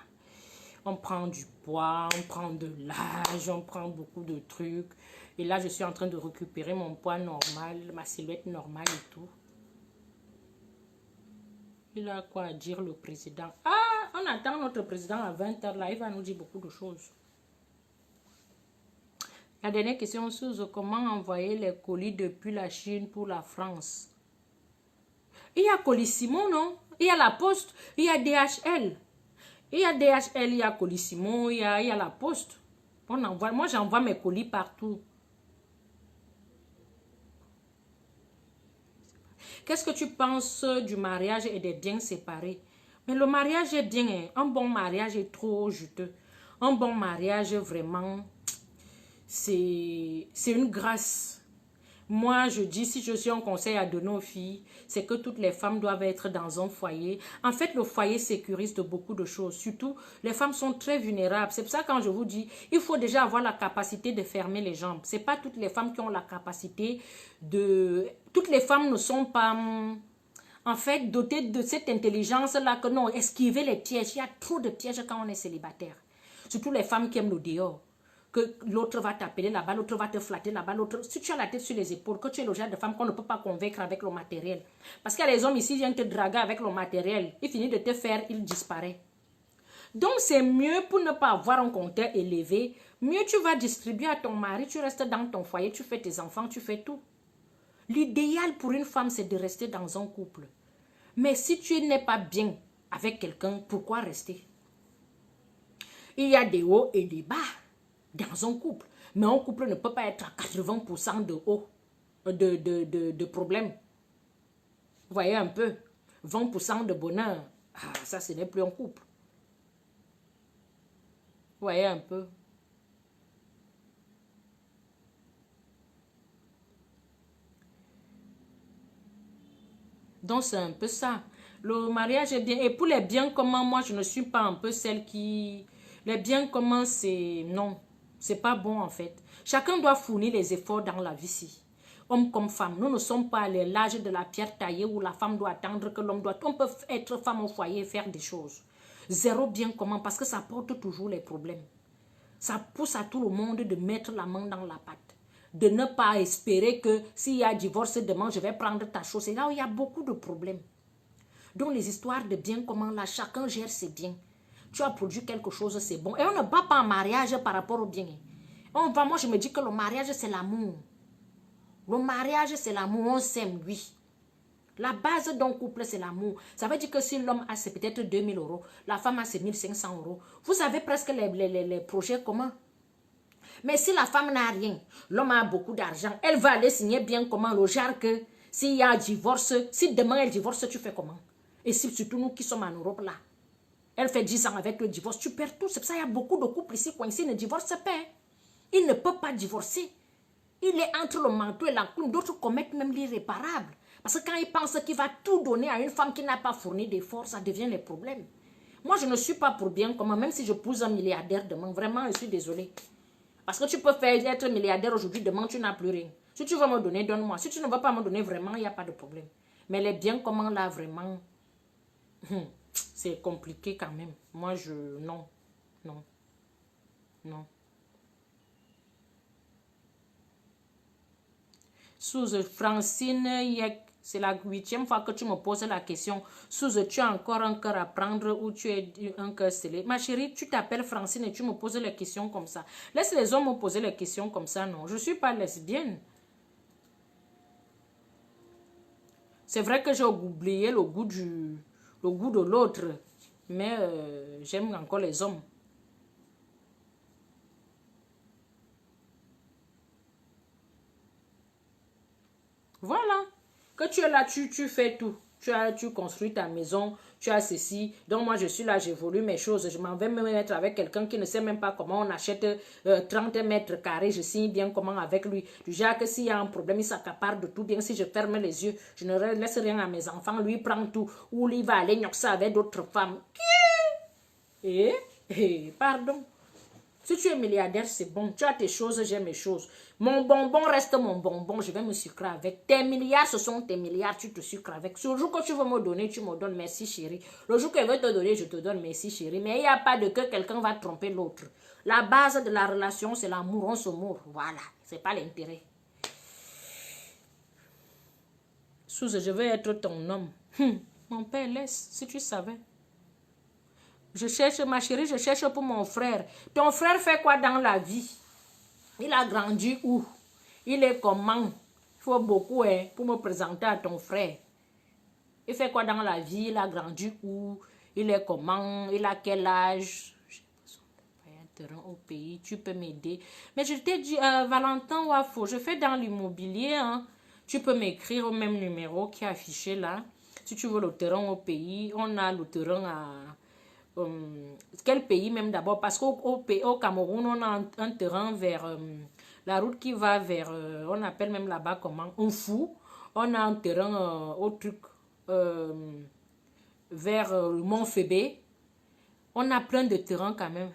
On prend du poids, on prend de l'âge, on prend beaucoup de trucs. Et là, je suis en train de récupérer mon poids normal, ma silhouette normale et tout. Il a quoi à dire, le président? Ah, on attend notre président à 20h là. Il va nous dire beaucoup de choses. La dernière question, Suze, comment envoyer les colis depuis la Chine pour la France? Il y a Colissimo, non? Il y a la Poste, il y a DHL. Il y a DHL, il y a Colissimo, il y a la Poste. On envoie, moi, j'envoie mes colis partout. Qu'est-ce que tu penses du mariage et des biens séparés? Mais le mariage est bien, hein. Un bon mariage est trop juteux. Un bon mariage, vraiment, c'est une grâce. Moi, je dis, si je suis un conseil à donner aux filles, c'est que toutes les femmes doivent être dans un foyer. En fait, le foyer sécurise de beaucoup de choses. Surtout, les femmes sont très vulnérables. C'est pour ça que quand je vous dis, il faut déjà avoir la capacité de fermer les jambes. Ce n'est pas toutes les femmes qui ont la capacité de... Toutes les femmes ne sont pas... En fait, dotées de cette intelligence-là que non, esquiver les pièges. Il y a trop de pièges quand on est célibataire. Surtout les femmes qui aiment le dehors. Que l'autre va t'appeler là-bas, l'autre va te flatter là-bas, l'autre... Si tu as la tête sur les épaules, que tu es le genre de femme qu'on ne peut pas convaincre avec le matériel. Parce qu'il y a les hommes ici qui viennent te draguer avec le matériel. Il finit de te faire, il disparaît. Donc c'est mieux pour ne pas avoir un compteur élevé. Mieux tu vas distribuer à ton mari, tu restes dans ton foyer, tu fais tes enfants, tu fais tout. L'idéal pour une femme, c'est de rester dans un couple. Mais si tu n'es pas bien avec quelqu'un, pourquoi rester? Il y a des hauts et des bas dans un couple. Mais un couple ne peut pas être à 80% de haut, de problèmes. Vous voyez un peu, 20% de bonheur. Ah, ça, ce n'est plus un couple. Vous voyez un peu. Donc, c'est un peu ça. Le mariage est bien. Et pour les biens communs, moi, je ne suis pas un peu celle qui... Les biens communs, c'est... Non, c'est pas bon, en fait. Chacun doit fournir les efforts dans la vie ci. Homme comme femme. Nous ne sommes pas à l'âge de la pierre taillée où la femme doit attendre que l'homme doit... On peut être femme au foyer et faire des choses. Zéro bien commun parce que ça porte toujours les problèmes. Ça pousse à tout le monde de mettre la main dans la pâte. De ne pas espérer que s'il y a divorce demain, je vais prendre ta chose. C'est là où il y a beaucoup de problèmes. Donc les histoires de bien commun, là, chacun gère ses biens. Tu as produit quelque chose, c'est bon. Et on ne bat pas en mariage par rapport au bien. Moi, je me dis que le mariage, c'est l'amour. Le mariage, c'est l'amour. On s'aime, oui. La base d'un couple, c'est l'amour. Ça veut dire que si l'homme a peut-être 2000 euros, la femme a ses 1500 euros, vous avez presque les projets communs. Mais si la femme n'a rien, l'homme a beaucoup d'argent, elle va aller signer bien comment le genre que s'il y a un divorce, si demain elle divorce, tu fais comment? Et si surtout nous qui sommes en Europe là, elle fait 10 ans avec le divorce, tu perds tout. C'est pour ça qu'il y a beaucoup de couples ici coincés, ils ne divorcent pas. Il ne peut pas divorcer. Il est entre le manteau et la cloune. D'autres commettent même l'irréparable. Parce que quand il pense qu'il va tout donner à une femme qui n'a pas fourni d'efforts, ça devient les problèmes. Moi, je ne suis pas pour bien comment, même si je pousse un milliardaire demain, vraiment, je suis désolée. Parce que tu peux faire être milliardaire aujourd'hui, demain, tu n'as plus rien. Si tu veux me donner, donne-moi. Si tu ne veux pas me donner, vraiment, il n'y a pas de problème. Mais les biens communs, là, vraiment, c'est compliqué quand même. Moi, non, non, non. Sous Francine, c'est la 8e fois que tu me poses la question. Sous, tu as encore un cœur à prendre ou tu es un cœur scellé. Ma chérie, tu t'appelles Francine et tu me poses les questions comme ça. Laisse les hommes me poser les questions comme ça, non. Je ne suis pas lesbienne. C'est vrai que j'ai oublié le goût de l'autre. Mais j'aime encore les hommes. Voilà. Que tu es là, tu fais tout. Tu construis ta maison, tu as ceci. Donc moi, je suis là, j'évolue mes choses. Je m'en vais me mettre avec quelqu'un qui ne sait même pas comment on achète 30 mètres carrés. Je signe bien comment avec lui. Du genre que s'il y a un problème, il s'accapare de tout. Bien, si je ferme les yeux, je ne laisse rien à mes enfants. Lui, il prend tout. Ou lui, il va aller ça avec d'autres femmes. Pardon. Si tu es milliardaire, c'est bon. Tu as tes choses, j'ai mes choses. Mon bonbon reste mon bonbon. Je vais me sucrer avec. Tes milliards, ce sont tes milliards. Tu te sucres avec. Le jour que tu veux me donner, tu me donnes. Merci, chérie. Le jour qu'elle veut te donner, je te donne. Merci, chérie. Mais il n'y a pas de que quelqu'un va tromper l'autre. La base de la relation, c'est l'amour. On se mourre. Voilà. C'est pas l'intérêt. Suze, je veux être ton homme. Mon père, laisse. Si tu savais. Je cherche, ma chérie, je cherche pour mon frère. Ton frère fait quoi dans la vie? Il a grandi où? Il est comment? Il faut beaucoup pour me présenter à ton frère. Il fait quoi dans la vie? Il a grandi où? Il est comment? Il a quel âge? J'ai besoin de un terrain au pays. Tu peux m'aider? Mais je t'ai dit, Valentin Wafo, je fais dans l'immobilier. Hein. Tu peux m'écrire au même numéro qui est affiché là. Si tu veux le terrain au pays, on a le terrain à... quel pays même d'abord? Parce qu'au Cameroun, on a un terrain vers... la route qui va vers... on appelle même là-bas comment? Oufou. On a un terrain au truc... vers le Mont Fébé. On a plein de terrains quand même.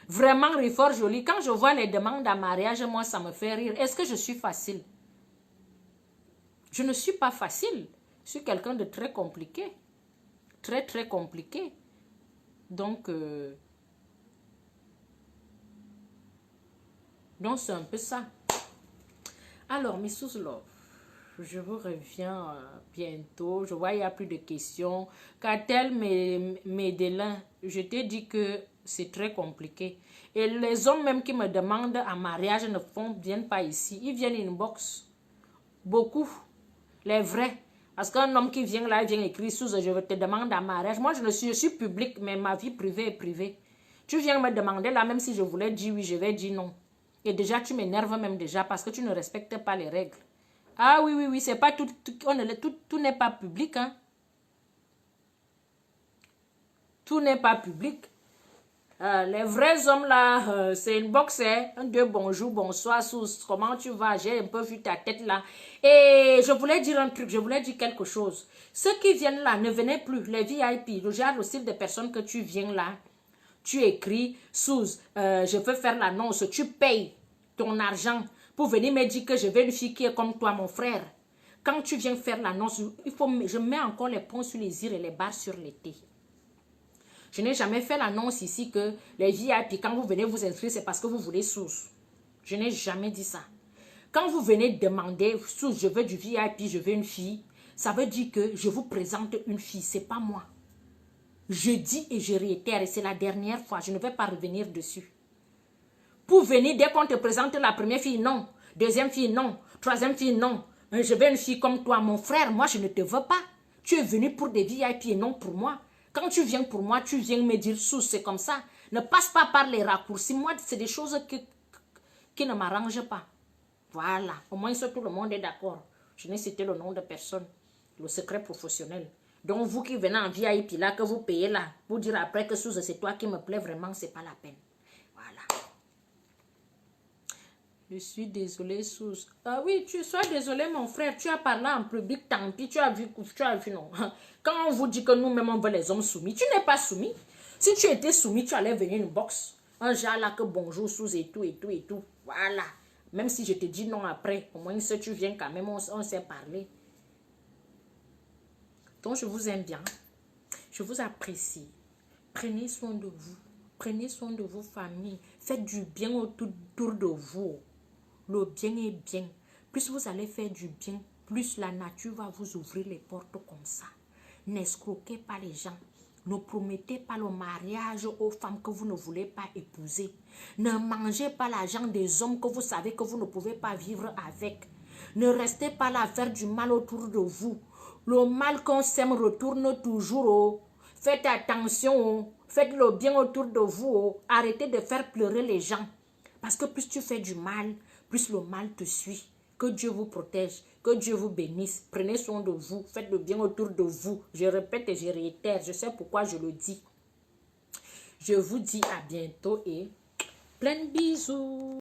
Vraiment, fort joli. Quand je vois les demandes à mariage, moi, ça me fait rire. Est-ce que je suis facile? Je ne suis pas facile. Je suis quelqu'un de très compliqué. Très, très compliqué. Donc c'est un peu ça. Alors, Mrs. Love, je vous reviens bientôt. Je vois il n'y a plus de questions. Qu'a-t-elle Médelin? Je t'ai dit que c'est très compliqué. Et les hommes même qui me demandent en mariage ne viennent pas ici. Ils viennent inbox. Beaucoup. Les vrais. Parce qu'un homme qui vient là, il vient écrire sous je te demande en mariage. Moi, je suis public, mais ma vie privée est privée. Tu viens me demander là, même si je voulais dire oui, je vais dire non. Et déjà, tu m'énerves même déjà parce que tu ne respectes pas les règles. Ah oui, oui, oui, c'est pas tout n'est pas public, hein. Tout n'est pas public. Les vrais hommes là, c'est une boxe, hein? Un, deux, bonjour, bonsoir, Sous, comment tu vas? J'ai un peu vu ta tête là. Et je voulais dire un truc, je voulais dire quelque chose. Ceux qui viennent là, ne venez plus, les VIP, le genre aussi des personnes que tu viens là. Tu écris, Sous, je veux faire l'annonce, tu payes ton argent pour venir me dire que je veux une fille qui est comme toi, mon frère. Quand tu viens faire l'annonce, je mets encore les points sur les i et les barres sur les t. Je n'ai jamais fait l'annonce ici que les VIP, quand vous venez vous inscrire, c'est parce que vous voulez Sous. Je n'ai jamais dit ça. Quand vous venez demander, Sous, je veux du VIP, je veux une fille, ça veut dire que je vous présente une fille, c'est pas moi. Je dis et je réitère, et c'est la dernière fois, je ne vais pas revenir dessus. Pour venir, dès qu'on te présente la première fille, non. Deuxième fille, non. Troisième fille, non. Je veux une fille comme toi, mon frère, moi je ne te veux pas. Tu es venu pour des VIP et non pour moi. Quand tu viens pour moi, tu viens me dire Sous, c'est comme ça. Ne passe pas par les raccourcis. Moi, c'est des choses qui ne m'arrangent pas. Voilà. Au moins, tout le monde est d'accord. Je n'ai cité le nom de personne. Le secret professionnel. Donc, vous qui venez en VIP là, que vous payez là, pour dire après que Sous, c'est toi qui me plaît vraiment, c'est pas la peine. Voilà. Je suis désolée, Sous. Ah oui, tu sois désolé, mon frère. Tu as parlé en public, tant pis. Tu as vu, non. Quand on vous dit que nous-mêmes, on veut les hommes soumis, tu n'es pas soumis. Si tu étais soumis, tu allais venir une box. Un genre là que bonjour, Sous et tout, et tout, et tout. Voilà. Même si je te dis non après, au moins si tu viens quand même, on sait parler. Donc, je vous aime bien. Je vous apprécie. Prenez soin de vous. Prenez soin de vos familles. Faites du bien autour de vous. Le bien est bien. Plus vous allez faire du bien, plus la nature va vous ouvrir les portes comme ça. N'escroquez pas les gens. Ne promettez pas le mariage aux femmes que vous ne voulez pas épouser. Ne mangez pas l'argent des hommes que vous savez que vous ne pouvez pas vivre avec. Ne restez pas là à faire du mal autour de vous. Le mal qu'on sème retourne toujours. Oh. Faites attention. Oh. Faites le bien autour de vous. Oh. Arrêtez de faire pleurer les gens. Parce que plus tu fais du mal, plus le mal te suit. Que Dieu vous protège, que Dieu vous bénisse. Prenez soin de vous, faites le bien autour de vous. Je répète et je réitère, je sais pourquoi je le dis. Je vous dis à bientôt et plein de bisous.